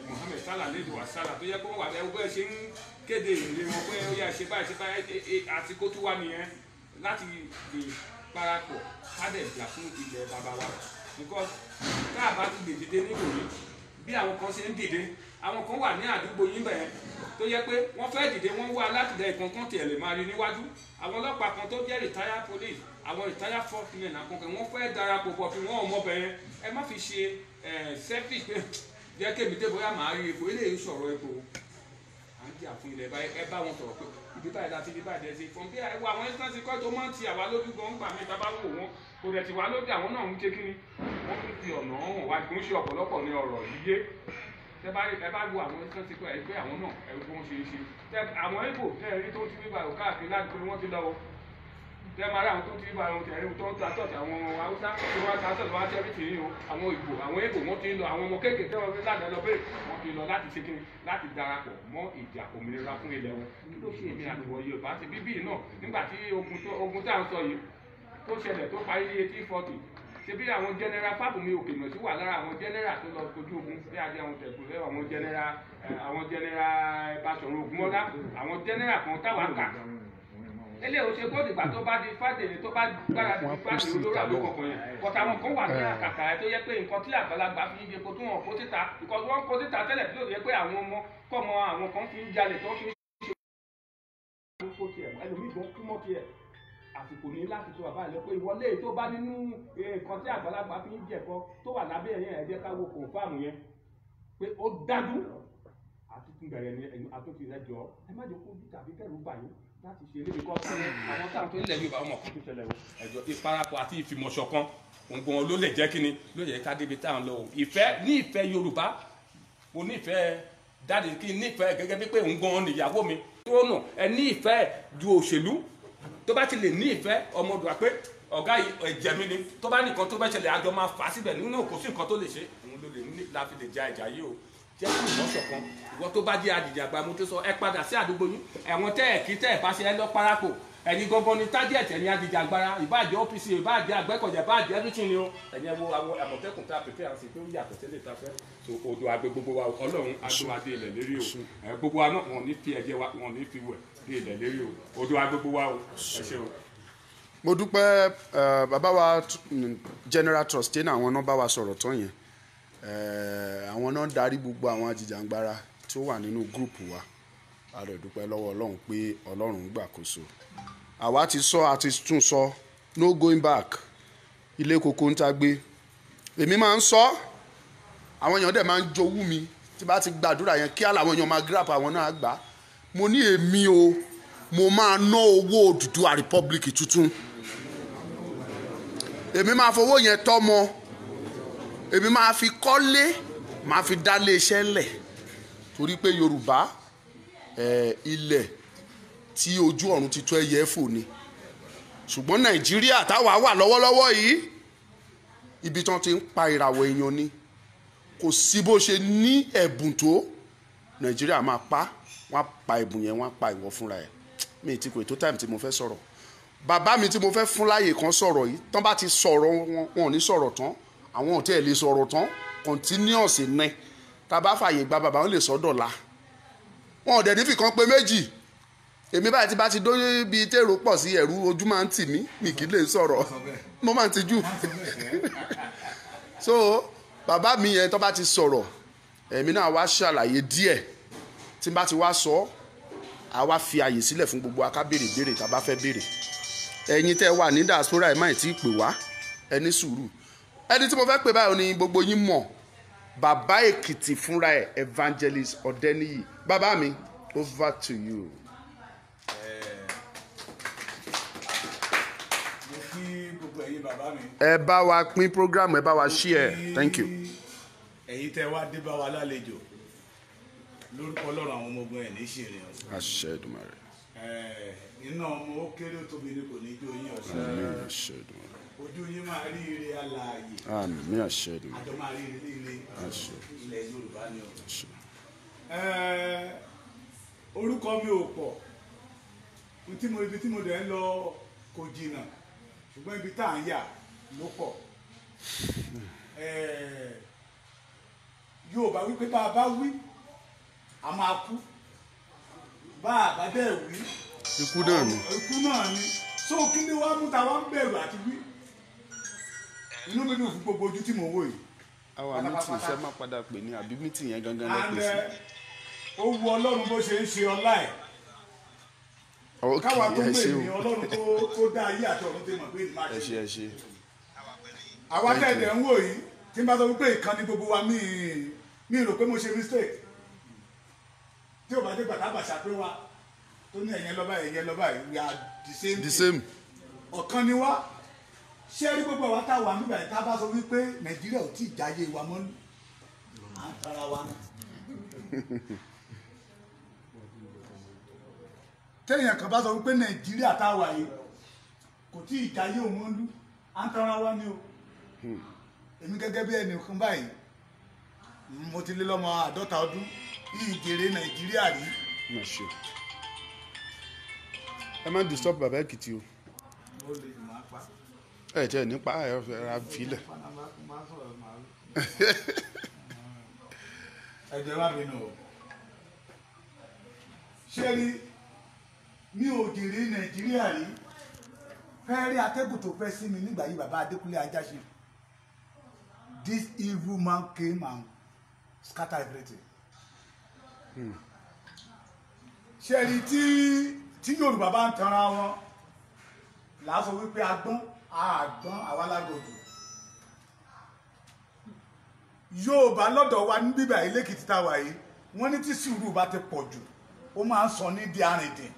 Muhammad sallallahu alaihi wasallam tó yẹ kó wà bẹ́ẹ̀ bẹ́ẹ̀ ṣe ń kéde ìrìn wọn pé ó yẹ ṣe báyìí àti kó tún wá nìyẹn láti lè parapọ̀ kádẹ̀ jà fún ilẹ̀ bàbá wa because káàbá ti lè dìde níbòyí bí àwọn kan ṣe ń dìde àwọn kan wà ní àdúgbò yín bẹ̀rẹ̀ tó yẹ pé wọ́n fẹ́ dìde wọ́n wá látìlẹ̀ ìkankan tiẹ̀ lè máa rí níwájú àwọn ọlọ́pàá kan tó jẹ́ retired police àwọn retired force men àkànkàn wọ́n fẹ́ darapọ̀ pọ̀ fi wọ́n ọmọ bẹ̀rẹ̀ ẹ má fi ṣe selfish pé jẹ́ kébi dé bóyá màá rí epo eléyìí sọ̀rọ̀ epo à ń jà fún ilẹ̀ báyìí ẹ bá wọn sọ̀rọ̀ pé ibi báyìí láti ibi báyìí dẹ́sí fún bí àwọn instance kọ́ tó máa ń ti àwa lójú gan gbà mí bàbá wò wọ́n kò dẹ̀ ti wá lójú àwọn náà ń ké kíni wọ́n tún fi ọ̀nà hàn wá kí wọ́n ṣe ọ̀pọ̀lọpọ̀ ní ọ̀rọ̀ yíyé ẹ bá wo àwọn instance kọ́ ẹ pé àwọn náà ẹ bí wọ́n ṣe é ṣe àwọn Ìgbò tẹ́ ẹ rí tó ti wíwá ò káàkiri láti pé wọ́n ti lọ tẹ́ máa rí àwọn tó ti wíwá ohun tẹ̀rí tó ń ta tọ̀tì àwọn Haúsá tó wá ta tọ̀tì wá tẹ́rí tì yín o àwọn Ìgbò wọ́n ti ń lọ àwọn ọmọ kéékèèké wọn fi láti lọ bẹ́ẹ̀ wọ́n ti lọ láti ṣe kíni láti darapọ̀ mọ́ ìjà òmìnira fún ilẹ̀ wọn kí ló ṣe èmi àtiwọ̀ Yorùbá ti bíbí náà nígbà tí ogun tá à ń sọ yìí tó ṣẹlẹ̀ tó parí ní 1840 ṣe bí àwọn general Fábùnmi Òkèmọ̀sí wà lára àwọn general tó lọ kojú ogun bí adé àwọn tẹ̀kùlẹ̀ àwọn general Báṣọ̀run Ògúnmọ́lá àwọn general kan táwa kà ilé òṣè kó dìgbà tó bá di fàdèrè tó bá gbára di fàdèrè olórí àlọ́ kọ̀ọ̀kan yẹn kọ̀tà àwọn kan wà ní àkàkà ẹ̀ tó yẹ pé nǹkan tí àgbàlagbà fi ń epo tó wọn kó síta because wọ́n kó síta tẹ́lẹ̀ tí ó yẹ pé àwọn ọmọ kọ́mọ àwọn kan fi ń jalè tó fi ń ṣe kó tiẹ̀ ẹlòmíì gan kú mọ́ tiẹ̀ àsìkò ní láti tó bàbá rẹ pé ìwọlé tó bá nínú nǹkan tí àgbàlagbà fi ń jẹ̀kọ tó wà lábẹ́ ẹ̀yẹn ẹ̀jẹ̀ káwọ́ kọ̀ǹfàmù yẹn pé ó dájú àti tún bẹ̀rẹ̀ ní àtúntì rẹ jọ ẹ má jẹ́ kó tàbí kẹrù báyìí láti ṣe eré bíkọ́ àwọn táwọn tó ń lẹ̀ Yorùbá ọmọ kan tó ṣẹlẹ̀ o ẹ̀jọ̀ ìparapọ̀ àti ìfìmọ̀ṣọ̀kan òǹgbọ̀n ló lè jẹ́ kí ni ló lè ká débi táwọn lọ o ìfẹ́ ní ìfẹ́ Yorùbá mo nífẹ̀ẹ́ dáàdì kí n nífẹ̀ẹ́ gẹ́gẹ́ bí pé òǹgbọ̀n nìyàwó mi tó nù ẹ ní ìfẹ́ ju òṣèlú tó bá ti lè ní ìfẹ́ ọmọdùà pé ọ̀gá ẹ̀jẹ̀ mi ni tó bá nìkan tó bá ṣẹlẹ̀ àjọ máa fà á síbẹ̀ nínú kò sí nǹkan tó lè ṣe òun ló lè ní láti lè ja ìjà yìí o jẹ́ kí ìmọ̀ṣọ̀kan ìwọ tó bá jẹ́ adìjàgbá mo tó sọ ẹ padà sí àdúgbò yín ẹ̀wọ̀n tẹ́ ẹ̀ kí tẹ́ ẹ̀ bá ṣe ẹ lọ parapọ̀ ẹ̀yin gangan ni tájẹ̀tì ẹ̀yin adìjàgbara ìbáàjẹ́ OPC ìbáàjẹ́ Àgbẹ̀kọ̀yà ìbáàjẹ́ everything ni o ẹ̀yin wo àwọn Àmọ̀tẹ́kùn tá a pèpè àti tó yàtọ̀ sílẹ̀ tá a fẹ́ so odò àgbẹ̀ gbogbo wa Ọlọ́run agbóhadé ilẹ̀ lérí o gbogbo wa náà wọn ní fi ẹ̀jẹ̀ wa wọn ní fi wẹ̀ dé ilẹ̀ lérí o odò àgbẹ̀ gbogbo wa o ẹ ṣé o. mo dúpẹ́ bàbá wa General Trustee náà àwọn náà bá wa sọ̀rọ̀ tán yẹn àwọn náà darí gbogbo àwọn ajìjàngbara tó wà nínú gúrùpù wa a lè dúpẹ́ lọ́wọ́ Ọlọ́run pé Ọlọ́run gbàkóso àwa ti sọ àti tún sọ no going back ilé koko ń ta gbé èmi máa ń sọ àwọn èèyàn dẹ̀ máa ń jowú mi tí bá ti gbàdúrà yẹn kí àwọn èèyàn máa grab àwọn náà gbà mo ní èmi o mo máa ná owó Odùduwà Republic tuntun èmi máa fowó yẹn tọ́mọ èmi máa fi kọ́lé máa fi dálé iṣẹ́ lẹ̀ torí pé Yorùbá ilẹ̀ tí ojú ọ̀run ti tó ẹyẹ fò ni ṣùgbọ́n Nàìjíríà táwa wà lọ́wọ́lọ́wọ́ yìí ibi tán ti ń pa ìràwọ̀ èèyàn ni kò sí bó ṣe ní ẹ̀bùn tó Nàìjíríà máa pa wọ́n á pa ẹ̀bùn yẹn wọ́n á pa ìwọ fúnra ẹ̀ mi ti kò tó time tí mo fẹ́ sọ̀rọ̀ bàbá mi tí mo fẹ́ fún láàyè kan sọ̀rọ̀ yìí tán bá ti sọ̀rọ̀ wọn ò ní sọ̀rọ̀ tán àwọn ò tẹ́ ẹ̀ lè sọ̀rọ̀ tán continuous ní tá a bá fààyè gba bàbá wọn lè sọ dọ̀la wọn ò dẹ̀ ní fìkan pé méjì èmi báyìí tí bá ti dóyè bíi tèrò pọ̀ sí ẹ̀rú ojú máa ń tì mí mi kì í lè sọ̀rọ̀ mo máa ń tijú so bàbá mi yẹn tó bá ti sọ̀rọ̀ èmi náà wá ṣàlàyé díẹ̀ tí n bá ti wá sọ a wá fi àyè sílẹ̀ fún gbogbo aká béèrè béèrè tá a bá fẹ́ béèrè ẹ̀yin tẹ́ wà ní diaspora ẹ̀ máa tí ì pè wá ẹ ní sùúrù ẹni tí mo fẹ́ pè báyìí ni gbogbo yín mọ̀ bàbá Èkìtì fúnra ẹ̀ Evangelist Ọ̀dẹ́níyì bàbá mi over to you. mo kí gbogbo ẹ̀yin bàbá mi. ẹ bá wa pín program ẹ bá wa share thank you. ẹ̀yin tẹ́ wá dé bá wa lálejò lórúkọ Ọlọ́run àwọn ọmọ ogun ẹ̀ ní ṣèrè ọ̀sán. àṣẹ Èdùmàrè. iná ọmọ ó kéré ó tóbi ní kò ní jó yín ọ̀sán. àṣẹ Èdùmàrè. ojú yín máa rí ire alààyè. àmín àṣẹ Èdùmàrè. àjọ máa rí ire líle ilẹ̀ Yorùbá ni o. orúkọ mi ò pọ̀ ibi tí mo dẹ̀ ń lọ kò jìnnà ṣùgbọ́n ibi tá à ń yà ló pọ̀. Yorùbá wípé bá a bá wí a máa kú bá a bá dẹ̀ wí ikú náà ni. ikú náà ni so kí ni wàá mú ta wá ń bẹ̀rù àti wí inú mi dùn fún gbogbo ojú tí mo wò yìí. àwa mítì fẹ́ má padà pè ní àbí mítì yẹn gangan lọ pè sí. ó wu Ọlọ́run bó ṣe ń ṣe ọlá ẹ̀ káwa tó gbé ní Ọlọ́run tó dá ayé àti ọ̀run tó mọ̀ pé ìdí máa ṣe. ẹ ṣe. àwa tẹ̀lé ń wò yìí tí n bá sọ wípé ìkànnì gbogbo wa mi rò pé mo ṣe mistake tí o bá dé gbàtà bàṣà pé wa tó ní ẹ̀yẹn lọ́ba we are the same. ọ̀kan ni wá ṣé rí gbogbo àwa tá a wà nígbà yìí tá a bá sọ wípé Nàìjíríà ò tí ì jáyé wa mọ́ à ń tara wa. téèyàn kan bá sọ wípé Nàìjíríà tá a wà yìí kò tí ì jáyé òun mọ́ à ń tara wa ni o. èmi gẹ́gẹ́ bí ẹnìkan báyìí mo ti lé lọ́mọ 50 ọdún ìjèrè Nàìjíríà rí. ẹ má disturb bàbá Èkìtì o. ẹ jẹ́ nípa ẹ̀rọ filẹ̀. ẹ̀jẹ̀ wá bínú o ṣé rí mi ò jèrè Nàìjíríà rí fẹ́ẹ́ rí atẹ́gùn tó fẹ́ sí mi nígbà yìí bàbá Adékúnlé Ajáṣin this evil man came and scatter everything. ṣé rí tí Yorùbá bá ń tanra wọn lásán wípé àgbọn àwa lágbòdò Yorùbá lọ́dọ̀ wa ní bíbá ilé Èkìtì tá a wà yìí wọ́n ní tí sùúrù bá ti pọ̀ jù ó máa ń sọ ní di arìndìn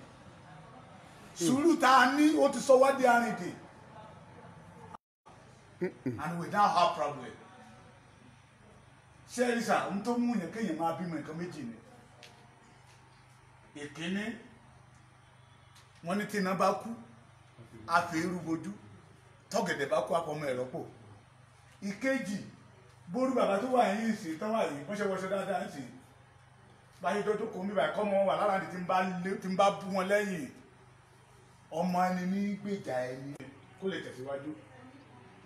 sùúrù tá a ní ó ti sọ wá di arìndè and we now have problem. ṣé ẹ̀rí sà ohun tó mú yẹn kéèyàn máa bímọ nǹkan méjì ni ìkíní wọ́n ní tí iná bá kú a fi irú bojú tọ́gẹ̀dẹ̀ bá kú àpọ̀mọ ẹ̀rọ pò ìkejì bórú bàbá tó wà yín sí tán wà yìí wọ́n ṣe wọṣọ dáadáa sí báyìí tó kò mí báyìí kọ́ mọ́ wọn wà lára ní tí ń bá bú wọn lẹ́yìn ọmọ ẹni ní gbèjà ẹni kó lè tẹ̀síwájú.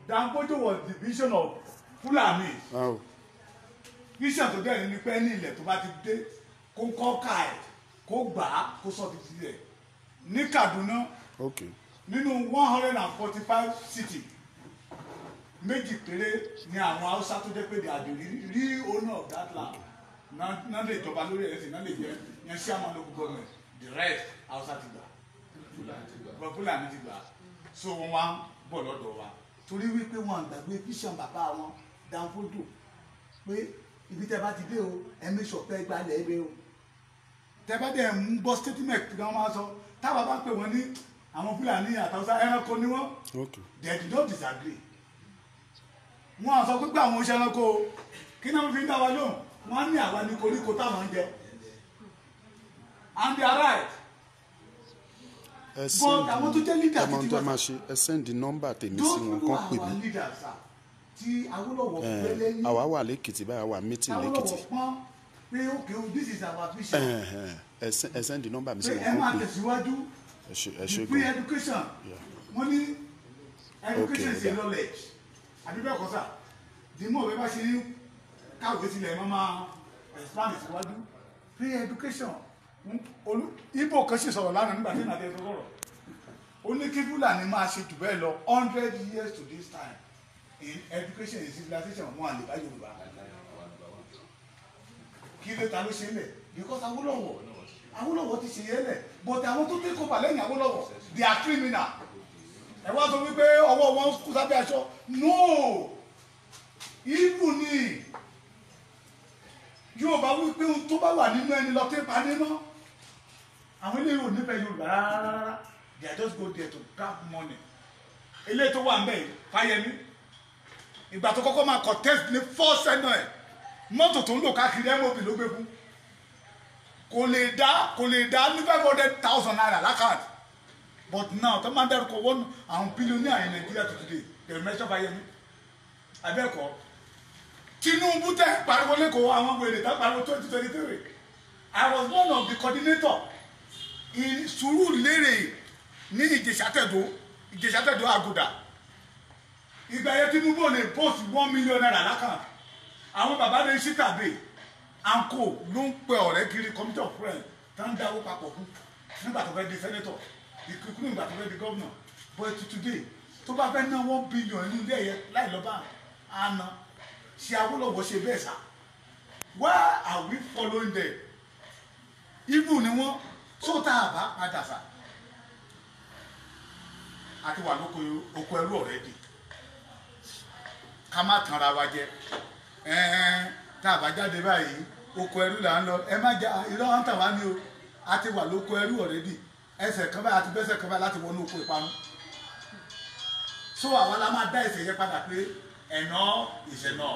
Dangote was the vision of Fulani. Vision tó dẹ̀ ní pé ní ilẹ̀ tó bá ti dé kó kọ́ ká ẹ̀ kó gbà á kó sọ ti ti rẹ̀ ní Kaduna nínú 145 city méjì péré ni àwọn Hausa tó jẹ́ pé they are the real owner of that land náà lè jọba lórí ẹ̀sìn náà lè jẹ yẹn chairman local government the rest Hausa ti gbà Fulani ti gbà so wọn wá bọ̀ lọ́dọ̀ wa torí wípé wọn gbàgbé vision bàbá wọn Dangote pé ibi tẹ́ bá ti dé o ẹ̀mí sọ̀pẹ́ gbalẹ̀ ebe o tẹ́ bá dẹ̀ ń gbọ́ statement tí wọ́n máa sọ táwa bá pè wọ́n ní àwọn Fúlàní àtàwọn ẹranko ni wọ́n they do not disagree wọ́n sọ pé àwọn oṣù ẹranko kí náà fi ń dá wa lóhùn wọ́n ní àwa ní koríko táwọn ń jẹ and they are right but àwọn tó jẹ́ leader ti ti wá ẹ send nọ́mbà tèmi sí wọn kàn pè mí tí Awólọ́wọ̀ fẹ́ lẹ́yìn àwa wà lẹ́kìtì báyà wà meeting lẹ́kìtì pé okay this is our vision ẹ send nọ́mbà mi sí wọn ẹ kàn máa pè tẹ̀síwájú ẹ free education wọ́n ní education is a knowledge àbí bẹ́ẹ̀ kọ́ sà the more bẹ́ẹ̀ bá ṣe ní káwé sílẹ̀ ẹ̀ máa expand síwájú free education Ibo kan ṣe sọ̀rọ̀ lánàá nígbà tí ìnàdí ẹ̀ sọ̀rọ̀ ó ní kí Fúlàní máa ṣe jù bẹ́ẹ̀ lọ 100 years to this time in education and civilization wọn àlè bá Yorùbá kí ló ta ló ṣe lẹ̀ because Awólọ́wọ̀ ti ṣe yẹ lẹ̀ but àwọn tó take over lẹ́yìn Awólọ́wọ̀ they are criminal ẹ wá sọ wípé ọwọ́ wọn kú sábẹ́ aṣọ no ibu ni Yorùbá wípé ohun tó bá wà nínú ẹni lọ tẹ́ pa nínú àwọn eléyìí ò nífẹ̀ẹ́ Yorùbá rárá they are just go there to grab money eléyìí tó wà ń bẹ̀ Fáyẹmí ìgbà tó kọ́kọ́ máa contest ní 4 sẹ́nà ẹ̀ mọ́tò tó ń lò káàkiri MOB ló gbé fún kò lè dá ní 500,000 naira lákàtì but now tó máa ń dárúkọ wọ́n àwọn billionaire in Nigeria today they mention Fáyẹmí abẹ́ẹ̀kọ́ Tinubu tẹ́ pariwo lẹ́kọ̀ọ́ àwọn wèrè tá pariwo 2023 I was one of the coordinator in Surulere ní Ìjẹ̀ṣà-Tẹ̀dó Àgùdà ìgbà yẹn Tinubu ò lè post 1 million naira lákàtì àwọn bàbá rẹ̀ ṣí tàbí anko ló ń pe ọ̀rẹ́ kiri committee of friends tá ń dáwó papọ̀ fún nígbà tó fẹ́ di senator ìkúkú nígbà tó fẹ́ di governor but today tó bá fẹ́ ná 1 billion ní ilé ẹ̀yẹ láì lọ́ba àná ṣe Awólọ́wọ̀ ṣe bẹ́ẹ̀ sá why are we following them ibu ni wọ́n tó tá a bá padà sá àti wà lóko ẹrú already ká má tanra wa jẹ tá a bá jáde báyìí oko ẹrú là ń lọ ẹ má jà irọ́ wọn tàn wá ní o a ti wà lóko ẹrú already ẹsẹ̀ kan báyìí àti bẹ́sẹ̀ kan báyìí láti wọnú oko ìparun so àwa la máa dá ẹsẹ̀ yẹn padà pé ẹ̀nà ìṣẹ̀nà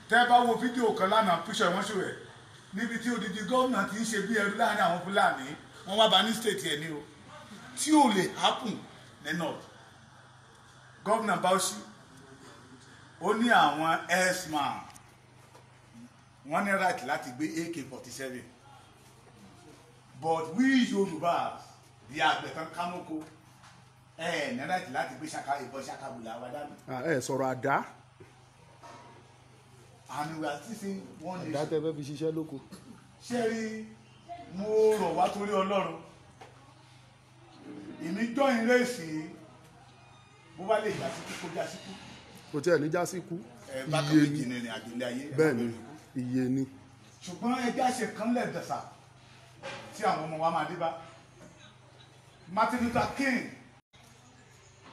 tẹ́ bá wo fídíò kan lánàá píṣọ̀ ìwọ́n ṣò rẹ̀ níbi tí odidi gómìnà ti ń ṣe bí ẹrú láàrin àwọn Fúlàní wọ́n wá bá ní state ẹ̀ ní o tí ò lè happen ní north gómìnà Bauchi ó ní àwọn x-man wọ́n ní right láti gbé AK-47 but we Yorùbá di àgbẹ̀tàn kánókò ní right láti gbé ìbọn ṣakabula wa dání. sọ̀rọ̀ àdá. and we are still saying one nation. àdá tẹ fẹ́ fi ṣiṣẹ́ lóko. ṣé rí mo rọ̀ wá torí Ọlọ́run èmi jọyìn rèsì bó bá lè jà síkú kó já síkú. kò tí ẹ̀ ní já síkú. bákan méjì ní ìrìn àjò ilé ayé. bẹ́ẹ̀ ni iye ni. ṣùgbọ́n ẹgbẹ́ àṣẹ kan lẹ̀ dẹ̀sà tí àwọn ọmọ wa máa dé bá Martin Luther King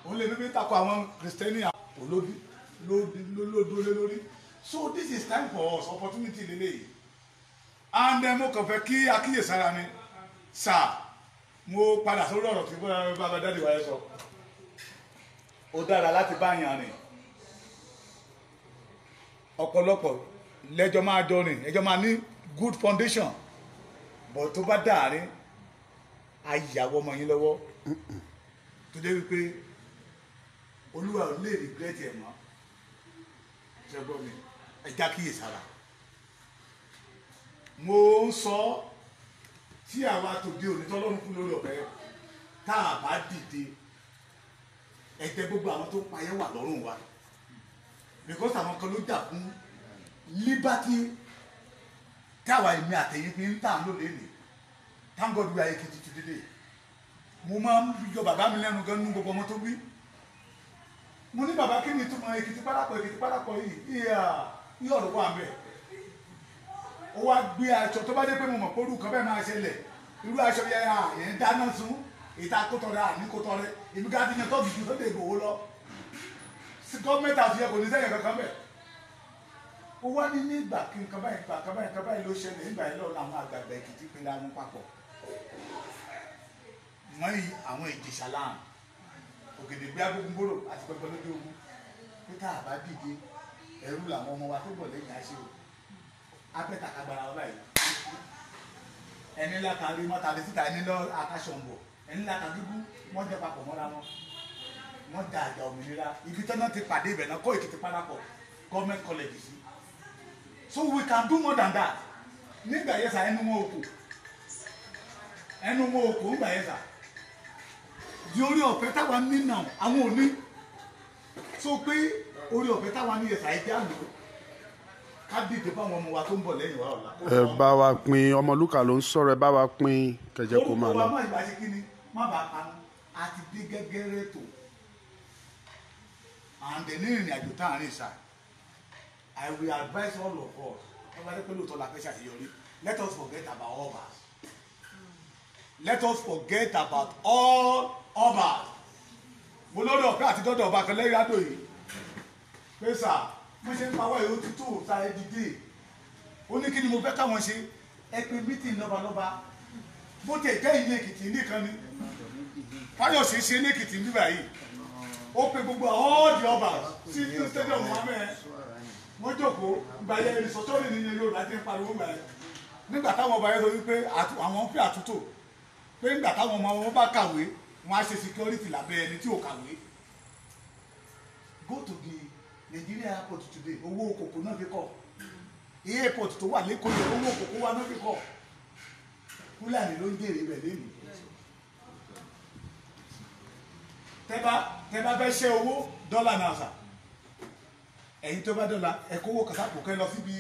ó lè níbi takò àwọn Kristẹni olóbi lódúró lórí so this is time for us opportunity lélẹ́yìí and mo kàn fẹ́ kí akíyèsára ni sáà mo padà sórí ọ̀rọ̀ tí bàbá dáàdì wa yẹn sọ ó dára láti bá yàn rìn ọ̀pọ̀lọpọ̀ lẹ́jọ́ máa jọ rìn ẹjọ́ máa ní good foundation but tó bá dàárín ayàwó ọmọ yín lọ́wọ́ tó dé wípé olúwa ò lè regret ẹ̀ mọ́ ṣẹ́gbọ́n mi ẹja kíyèsára mo ń sọ tí àwa tòde òní tọ́lọ́run fún lórí ọ̀fẹ́ tá a bá dìde ẹ̀jẹ̀ gbogbo àwọn tó payẹ́ wà lọ́rùn wa because àwọn kan ló jà fún liberty táwa èmi àtẹ̀yìn fi ń tà ń lò lélẹ̀ thank God we are Èkìtì today mo máa ń yọ bàbá mi lẹ́nu gan nínú gbogbo ọmọ tó wí mo ní bàbá kí ni ìtumọ̀ Èkìtì Parapọ̀ yìí ìyá ọ̀rọ̀ wà mẹ́ ó wá gbé aṣọ tó bá dé pé mo mọ̀ pé orúkọ bẹ́ẹ̀ máa ṣẹlẹ̀ irú aṣọ yẹn dáná sun ìta kótó rẹ àní kótó rẹ èmi ká ti yan tó dùdú tó dé ìgbòho lọ gọ́ọ̀mẹ̀ntì àfihàn kò ní sẹ́yìn kankan bẹ̀ ó wá ní ìgbà kí nǹkan báyìí ló ṣẹlẹ̀ nígbà yẹn lọ́wọ́ àwọn àgbààgbà Èkìtì pinnu àwọn papọ̀ wọ́n yí àwọn Ìjẹ̀ṣà láàmú Ògèdèngbé Agbógungbòrò àti pẹpẹ lójú ogun pé tá a bá dìde ẹrú làwọn ọmọ wa tó bọ̀ lẹ́yìn àṣẹ o abẹ́ta kagbara ọba yìí ẹni ńlá kan rí mọ́ta lé síta ẹni lọ àkàṣọ̀ǹbọ̀ ẹni ńlá kan dúdú wọ́n jẹ́ papọ̀ mọ́ra wọn wọ́n da àjà òmìnira ibi tọ́nà ti pàdé ibẹ̀ náà kọ́ Èkìtì Parapọ̀ government college sí so we can do more than that nígbà yẹn sà ẹnu wọn òkú nígbà yẹn sà di orí ọ̀fẹ́ táwa ní náà àwọn òní so pé orí ọ̀fẹ́ táwa ní ẹ̀sà ẹ̀jẹ̀ àná ká dìde fáwọn ọmọ wa tó ń bọ̀ lẹ́yìn wa ọ̀la. ẹ bá wa pín Ọmọlúkà ló ń sọ̀rọ̀ ẹ bá wa pín kẹjẹ kó máa lọ. orúkọ wa máa ìgbà ṣe kí ni má bàa panu àti dé gẹ́gẹ́rẹ́ tó and ní ìrìn àjò tá à ń rìn sáà I will advise all of us ọba dé pé lóòótọ́ la fẹ́ ṣàṣeyọrí let us forget about Obas let us forget about all Obas mo lórí ọ̀pẹ́ àti dọ́dọ̀ ọba kan lẹ́yìn àdó yìí pé sà mo ṣe ń pawọ́ ìhó tútù sa ẹ dìde ó ní kí ni mo fẹ́ káwọn ṣe ẹ pé mítìn lọ́balọ́ba bó tẹ̀ jẹ́ ìyẹn Èkìtì nìkan ni Fáyọ̀sé ṣe ní Èkìtì níbà yìí ó pe gbogbo all the Obas sí ní stadium mohammed wọ́n jókòó gbàyẹ ìsọ̀tọ́rì nínú Yorùbá ti ń pariwo gbà yẹn nígbà táwọn ọba yẹn sọ wípé àwọn ń fẹ́ àtúntò pé nígbà táwọn ọmọ wọn bá kàwé wọn á ṣe security lábẹ́ ẹni tí ò kàwé go to the Nigeria airport today owó kòkó náà fi kọ́ airport tó wà lẹ́kọ̀ọ́ yẹn owó kòkó wa náà fi kọ́ Fúlàní ló ń jèrè ibẹ̀ lẹ́nu tẹ́ bá fẹ́ ṣe owó dọ́là náà sà ẹ̀yin tó bá dọ́là ẹ̀kọ́ owó kàtàkù kẹ́ lọ síbi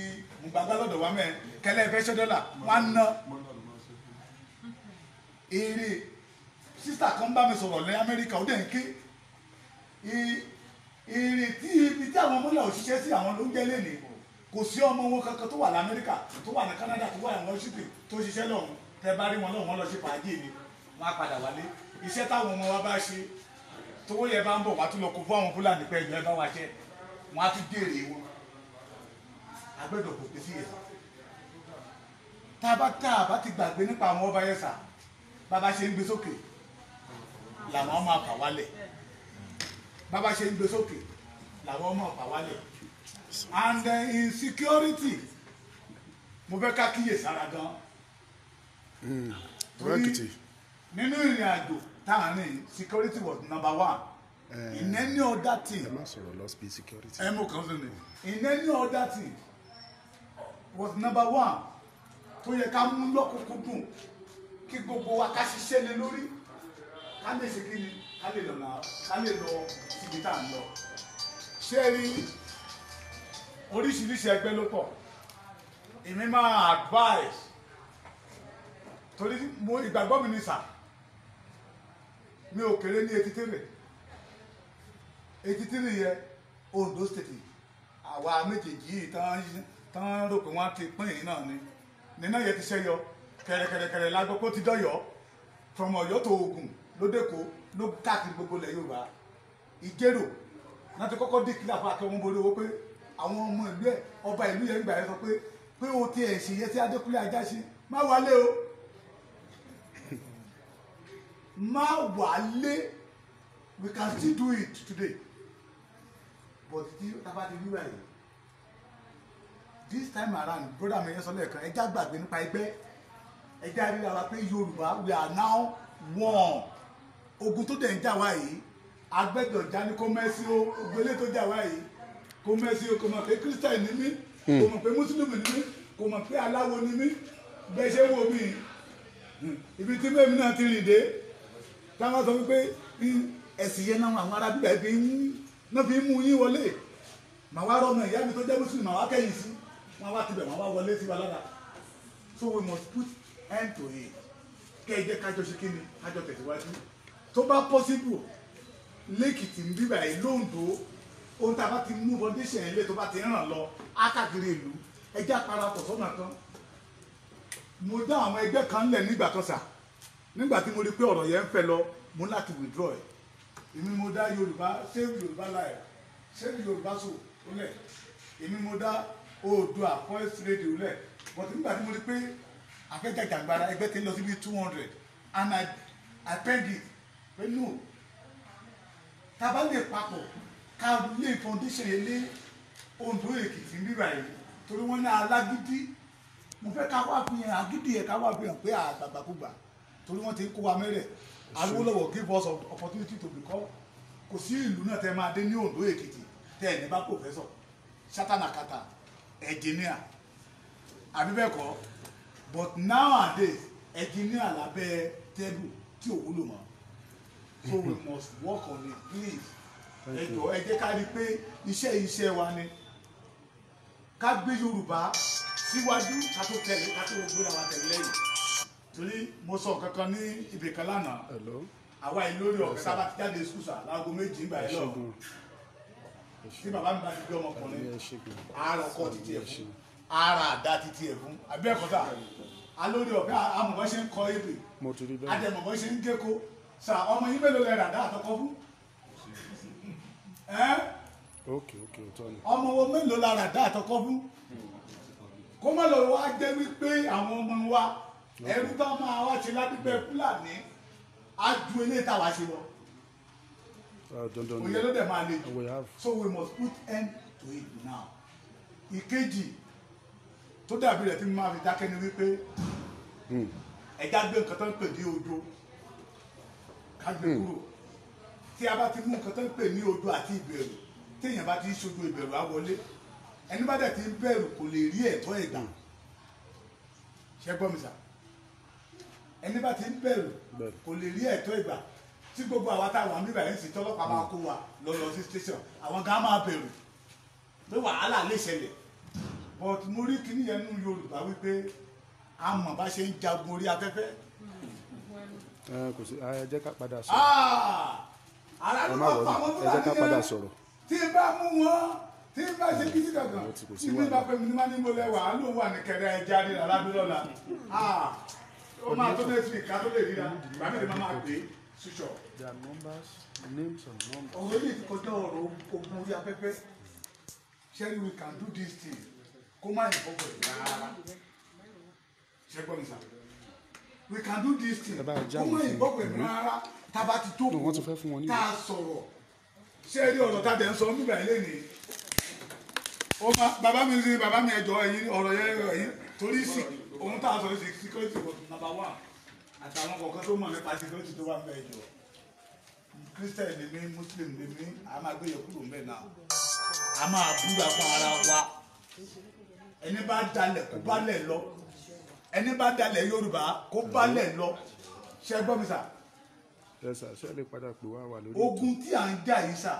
gbàgbá lọ́dọ̀ wa mẹ́ kẹlẹ́ fẹ́ ṣe dọ́là wọ́n á ná èrè sísà kan bá mi sọ̀rọ̀ ní Amẹ́ríkà ó dẹ̀ ń ké èrè tí ibi tí àwọn ọmọlẹ̀ òṣìṣẹ́ sí àwọn ló ń jẹ́ lẹ́nìí kò sí ọmọ wọn kankan tó wà ní Amẹ́ríkà tó wà ní Canada tó wà ní Washington tó ṣiṣẹ́ lọ́hùn tẹ́ bá rí wọn lọ́hùn wọn lọ ṣe fàájì ni wọ́n á padà wálé iṣẹ́ táwọn ọmọ wa bá ṣe tówó yẹ bá ń bọ̀ wá tún lọ kó fún àwọn Fúlàní pẹ́ ìjọ ẹ bá wa ṣẹ́ wọ́n á tún dèrè wọn agbẹ́dọ̀ kò pèsè yẹn tá a bá ti gbàgbé nípa àwọn ọba yẹn sà bàbá ṣe ń gbé sókè làwọn máa fà wálẹ̀ bàbá ṣe ń gbé sókè làwọn máa fà wálẹ̀ and insecurity mo fẹ́ ká kíyè sára gan torí nínú ìrìn àjò táàrin security was number one in any other thing in any other thing was number one tó yẹ ká mú lọ́kùnkúndùn kí gbogbo wa ká ṣiṣẹ́ lé lórí ká lè ṣe kí ni ká lè lọ síbi tá à ń lọ ṣé rí oríṣiríṣi ẹgbẹ́ ló pọ̀ èmi máa advice torí mo ìgbàgbọ́ mi ní sà mi ò kéré ní 83 yẹ Ondo State àwa méjèèjì yìí tán rò pé wọ́n ti pín yìí náà ni nínú yẹn ti ṣẹ́yọ kẹrẹkẹrẹkẹrẹ lágbó kó ti dọ́yọ̀ from Ọ̀yọ́ tó Ògùn lódèkó ló káàkiri gbogbo ilẹ̀ Yorùbá Ìjẹ̀rò náà ti kọ́kọ́ dì kílà fún akẹ́wọ́n borí owó pé àwọn ọmọ ìlú ẹ̀ ọba ìlú yẹn gbà yẹn sọ pé o ti ẹ̀ ṣe yẹ tí Adékúnlé Ajáṣin má wálé o má wà lé we can still do it today but tí tábà ti rí báyìí this time around brother mi yẹn sọ lẹ́ẹ̀kan ẹjá gbàgbé nípa ẹgbẹ́ ẹjá rí ara pé Yorùbá we are now one ogun tó dẹ̀ ń jà wá yìí agbẹ́dọ̀já ní kó mẹ́sí o ògbélé tó jà wá yìí kó mẹ́sí o kò mọ̀ pé Christian ni mí kò mọ̀ pé Mùsùlùmí ni mí kò mọ̀ pé aláwo ni mí bẹ́ẹ̀ ṣe wo mí ibi tí mẹ́mi náà ti rìn dé táwọn sọ wípé ẹ̀sìn yẹn náà àwọn arábíbà fi ń mú yín wọlé màá wá rọmọ ìyá mi tó jẹ́ Mùsùlùmí màá wá kẹ́yìn sí wọn wá tibẹ̀ wọn wá wọlé sí wa lára so we must put end to it kẹ́ ẹ jẹ́ kájọ ṣe kí ni kájọ tẹ̀síwájú tó bá possible lẹ́kìtì ń bíbà ẹ̀ lóńdó ohun tá a bá ti mú foundation ilé tó bá ti ràn lọ ákàkiri ìlú ẹjẹ́ àparapọ̀ sọ́nà kan mo dá àwọn ẹgbẹ́ kan lẹ̀ nígbà kan sà nígbà tí mo rí pé ọ̀rọ̀ yẹn ń fẹ́ lọ mo láti withdraw ẹ̀ èmi mo dá Yorùbá Save Yorùbá Live Save Yorùbá Soul lẹ̀ èmi mo dá Oòduà Voice Radio lẹ̀ but nígbà tí mo rí pé afẹ́jàjàgbara ẹgbẹ́ ti lọ síbi 200 and I beg it pé no tàbá lè papọ̀ ká lè foundation yẹn lé Oǹdó Èkìtì ń bíbà yìí torí wọ́n ní alágídí mo fẹ́ ká wá fi hàn agídí yẹn ká wá fi hàn pé àgbàgbàkúgbà torí wọ́n ti ń kó wa mẹ́rẹ̀ Awólọ́wọ̀ give us opportunity to become kò sí ìlú náà tẹ́ máa dé ní Oǹdó Èkìtì tẹ́ ẹ̀ ní bá professor ṣátánàkàtà engineer àbí bẹ́ẹ̀ kọ́ but nowadays engineer lábẹ́ table tí ò wúlò mọ́ so we must work on it please ẹ jọ̀ọ́ ẹ jẹ́ ká rí i pé iṣẹ́ wa ni ká gbé Yorùbá síwájú ká tó tẹ̀lé ká tó gbéra wa tẹ̀lé lẹ́yìn torí mo sọ kankan ní ibì kan lánàá àwa yìí lórí ọ̀fẹ́ sábà ti jáde skúsà láago méjì nígbà yẹn lọ tí bàbá mi bá ti gbé ọmọkùnrin ara ọkọ títí ẹ̀ fún ara àdá títí ẹ̀ fún àbí ẹ̀kọ́ tà alórí ọ̀fẹ́ amọ̀bọ́n ṣe ń kọ ebè adẹ̀mọ̀bọ́n ṣe ń géko sà ọmọ yín mélòó lẹ rà dá àtọkọ fún ọmọ wo mélòó la rà dá àtọkọ fún kó má lọ wá jẹ́ wípé àwọn ọmọ wa ẹrú bá máa wá ṣe lábíbẹ́ Fúlàní á ju eléyìí táwa ṣe lọ òye ló dẹ̀ máa le jù so we must put end to it now ìkejì tó dàbí rẹ̀ tí mo máa fi dákẹ́ ni wípé ẹ̀já gbé nǹkan tó ń pè ní odò ká gbé kúrò tí a bá ti mú nǹkan tó ń pè ní odò àti ìbẹ̀rù téèyàn bá ti ń ṣojú ìbẹ̀rù á wọlé ẹni bá dẹ̀ ti ń bẹ̀rù kò lè rí ẹ̀tọ́ ẹ̀gbà ṣé gbọ́ mi sà ẹni bá ti ń bẹ̀rù kò lè rí ẹ̀tọ́ ẹ̀gbà tí gbogbo àwa táwọn àmì ìbàyẹn sì tọ́lọ́pàá máa kó wa lọ sí station àwọn gan máa bẹ̀rù pé wàhálà lè ṣẹlẹ̀ but mo rí kíní yẹn nínú Yorùbá wípé a mọ̀ bá ṣe ń jagun orí afẹ́fẹ́. kò sí ẹ jẹ́ ká padà sọ̀rọ̀ ẹ má wọlé ẹ jẹ́ ká padà sọ̀rọ̀. tí n bá mú wọn tí n bá ṣe kí sí kankan tí mi bá pẹ́ mi ní má ní mo lẹ́wà á ló wà ní kẹrẹ ẹja ní aládùúlọ́la ó máa tó lè fi ìka tó lè ríra bàbá mi máa pè é ṣíṣọ. ọ̀rọ̀ yìí ti kọjá ọ̀rọ̀ ogun orí afẹ́fẹ́ ṣẹ́ni we can do this thing kó má yìí fọ́pọ̀ rárá ṣẹ́gbọ́n mi sá we can do this thing kó má yìí fọ́pọ̀ rárá tába ti tó kó tá a sọ̀rọ̀ ṣé rí ọ̀rọ̀ tá a dẹ̀ ń sọ nígbà yẹn lẹ́nìí bàbá mi ẹjọ́ ẹ̀yin ọ̀rọ̀ yẹn torí sí ohun tá a sọ sí security was number 1 àtàwọn kọ̀ọ̀kan tó mọ̀ nípa security tó wà ń bẹ ẹjọ́ Christian lè mí Muslim lè mí a máa gbé yẹn kúrò ń bẹ náà a máa búra fún ara wa ẹni bá dalẹ̀ kó balẹ̀ lọ ẹni bá dalẹ̀ Yorùbá kó balẹ̀ lọ ṣe gbọ́ mi sà. ṣe lè padà pè wá lórí ogun tí à ń jà yìí sà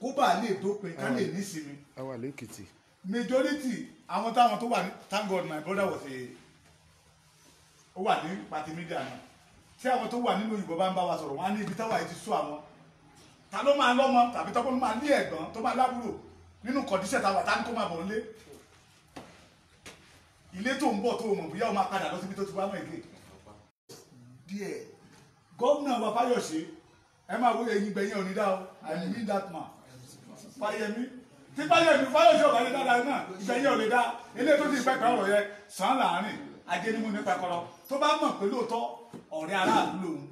kó bá lè dópin ká lè nísinmi. a wà lẹ́kìtì. majority àwọn táwọn tó wà ní thank God my brother was ó wà ní pati media náà tí àwọn tó wà nínú òyìnbó bá ń bá wa sọ̀rọ̀ wọn á ní ibi táwa yìí ti sú àwọn ta ló máa lọ́mọ tàbí tọ́kọ́ ló máa ní ẹ̀gbọ́n tó máa lábúrò nínú kọ̀díṣẹ̀ táwa tá ní kó máa bọ̀ nílé ilé tó ń bọ̀ tó mọ̀ bóyá o máa padà lọ síbi tó ti wá mọ̀ èké díẹ̀ gómìnà wa Fáyọ̀ṣe ẹ máa wo ẹyin gbẹ̀yìn onídàá o I mean that man Fáyẹmí tí Fáyọ̀ṣe ò bá lè dáadáa náà ìgbẹ̀yìn ò lè dá ilé tó ti pẹ́pẹ́ ọ̀rọ̀ yẹn sàn láàrin ajé ni mo nípa kọ́rọ́ tó bá mọ̀ pé lóòótọ́ ọ̀rẹ́ aráàlú lòun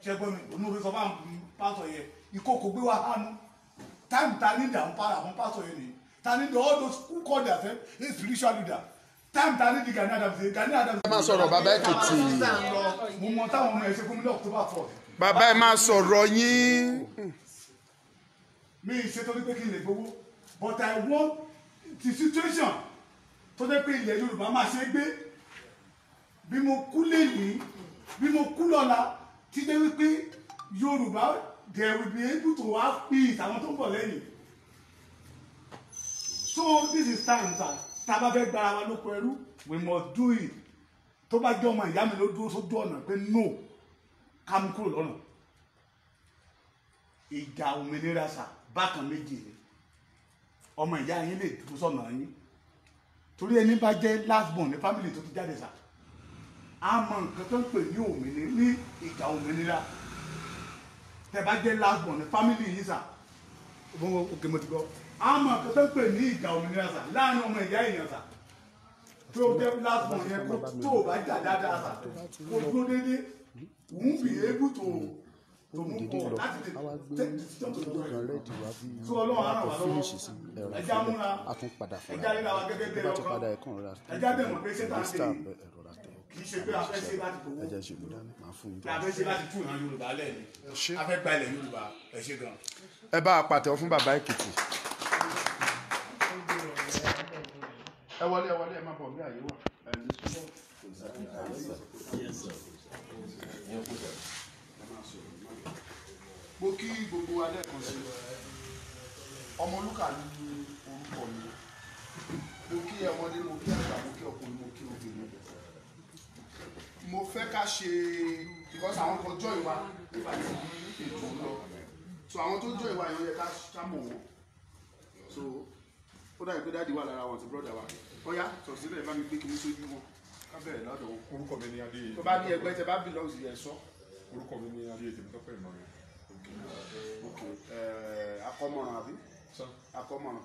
ṣẹ́gbọ́n mi òun ló fi sọ fún pásọ̀ yẹn ìkókò gbé wa hánu táìmù ta ní ìdààmú para àwọn pásọ̀ yẹn nìyí ta ní the all those who call themselves a spiritual leader táìmù ta ní di Gani Adams. ẹ máa sọ̀rọ̀ bàbá Èkìtì. mo mọ táwọn ọmọ ẹ ṣe fún mi ní October 4th. bàbá ẹ máa sọ̀rọ̀ yín. mi ì ṣe torí pé kí n lè gbowó but I want the situation tó jẹ́ pé ilẹ̀ Yorùbá máa ṣe gbé bí mo kú lẹ́yìn bí mo kú lọ́la tí jẹ́ wípé Yorùbá they will be able to have peace àwọn tó ń bọ̀ lẹ́yìn. So this is time sir tá a bá fẹ́ gbára wa lóko ẹrú we must do it tó bá jẹ́ ọmọ ìyá mi ló dúró sójú ọ̀nà pé no ká mú kúrò lọ́nà ìjà òmìnira sà bákan méjì ni ọmọ ìyá yín lè dúró sọ̀nà yín torí ẹni bá jẹ́ last born ní family tó ti jáde sà á mọ nǹkan tó ń pè ní òmìnira ní ìjà òmìnira tẹ́ bá jẹ́ last born ní family yín sà òkè mo ti gbọ́ á mọ nǹkan tó ń pè ní ìjà òmìnira sà láàrin ọmọ ìyá èèyàn sà tó jẹ́ last born yẹn kó tó o bá jà dáadáa sà kó dúró déédéé won't be able to move forward láti take decision to do it. So Ọlọ́run á ràn wá lọ́wọ́ ẹja múra ẹja ríra wa gẹ́gẹ́ bí ọkọ ẹja dẹ̀ mọ̀ pé ṣé tá a ṣe kì í ṣe pé a fẹ́ ṣe láti gbowó kí a fẹ́ ṣe láti tú ìran Yorùbá lẹ́ẹ̀ni a fẹ́ gba ilẹ̀ Yorùbá ẹ ṣe gan. ẹ bá a pàtẹ́wọ́ fún bàbá Èkìtì. ẹ wọlé ẹ má bọ̀ bí àyè wà. mo kí gbogbo wa lẹ́ẹ̀kan sí Ọmọlúkà ní orúkọ mi mo kí ọmọdé mo kí àgbà mo kí ọkùnrin mo kí obìnrin mo fẹ́ ká ṣe because àwọn kan jọ ìwà nígbà tí ètò ń lọ so àwọn tó jọ ìwà yẹn yẹ ká mọ̀ wọ́n so ó dàbí pé dáàdi wà lára wọn àti brọ́dà wa ọ̀yá sọ̀sílẹ̀ bá mi gbé kí ní sójú wọn ká bẹ̀rẹ̀ lọ́dọ̀ wọn. orúkọ mi ni Adéyẹmí. tó bá ní ẹgbẹ́ tẹ bá belong sí ẹ sọ. orúkọ mi ni Adéyẹmí Tèmítọ́pẹ́ Emmanuel. ok akọmọràn àbí akọmọràn.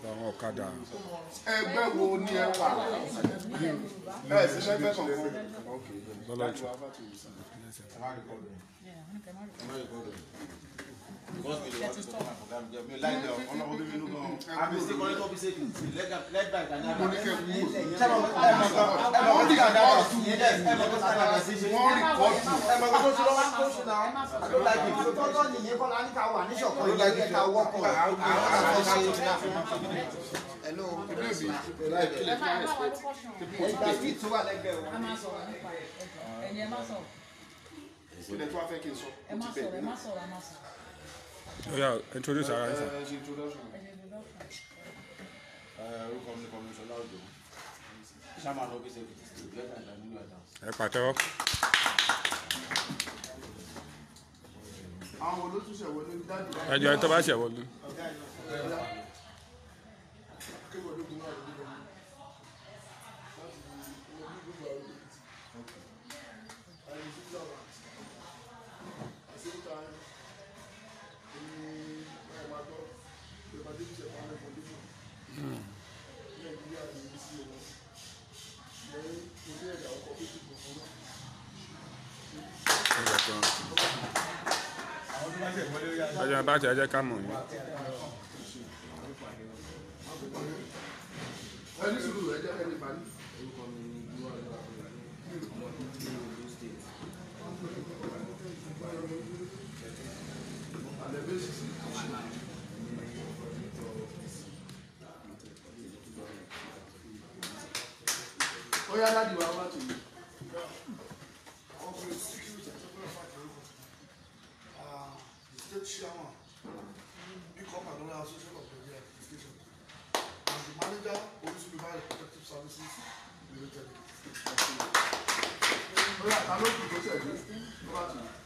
àwọn ọ̀kadà. ẹgbẹ́ wo ni ẹ wà ẹ sì lẹ́gbẹ́ kankan. ok lọ́lọ́jọ́. Because we want to talk about program, we like the honorable people who I'm mistaken to be saying let back and now. Oh yeah, introduce ara yín. Orúkọ mi ni Kọ́míṣọ́lá Òjó. Chairman of Office Ekiti State, Lẹ́tà Ìdánilú Adams. Ẹ pàtẹ́wọ́. àwọn wo ló tún ṣẹ̀ wọlé ní dájú. Ẹ jẹ́ tó bá ṣẹ̀ wọlé. Ọjọ́ bá ti ẹjẹ́ ká mọ̀ yín. ẹni sùúrù ẹjẹ ẹni parí. ó yá dáàdi wa wá tì í. State chairman, pick up another association of Nigeria station. And the manager, Police River Protective Services Limited. ó yá ta ló kù tó ṣẹ̀dí ó bá tì í.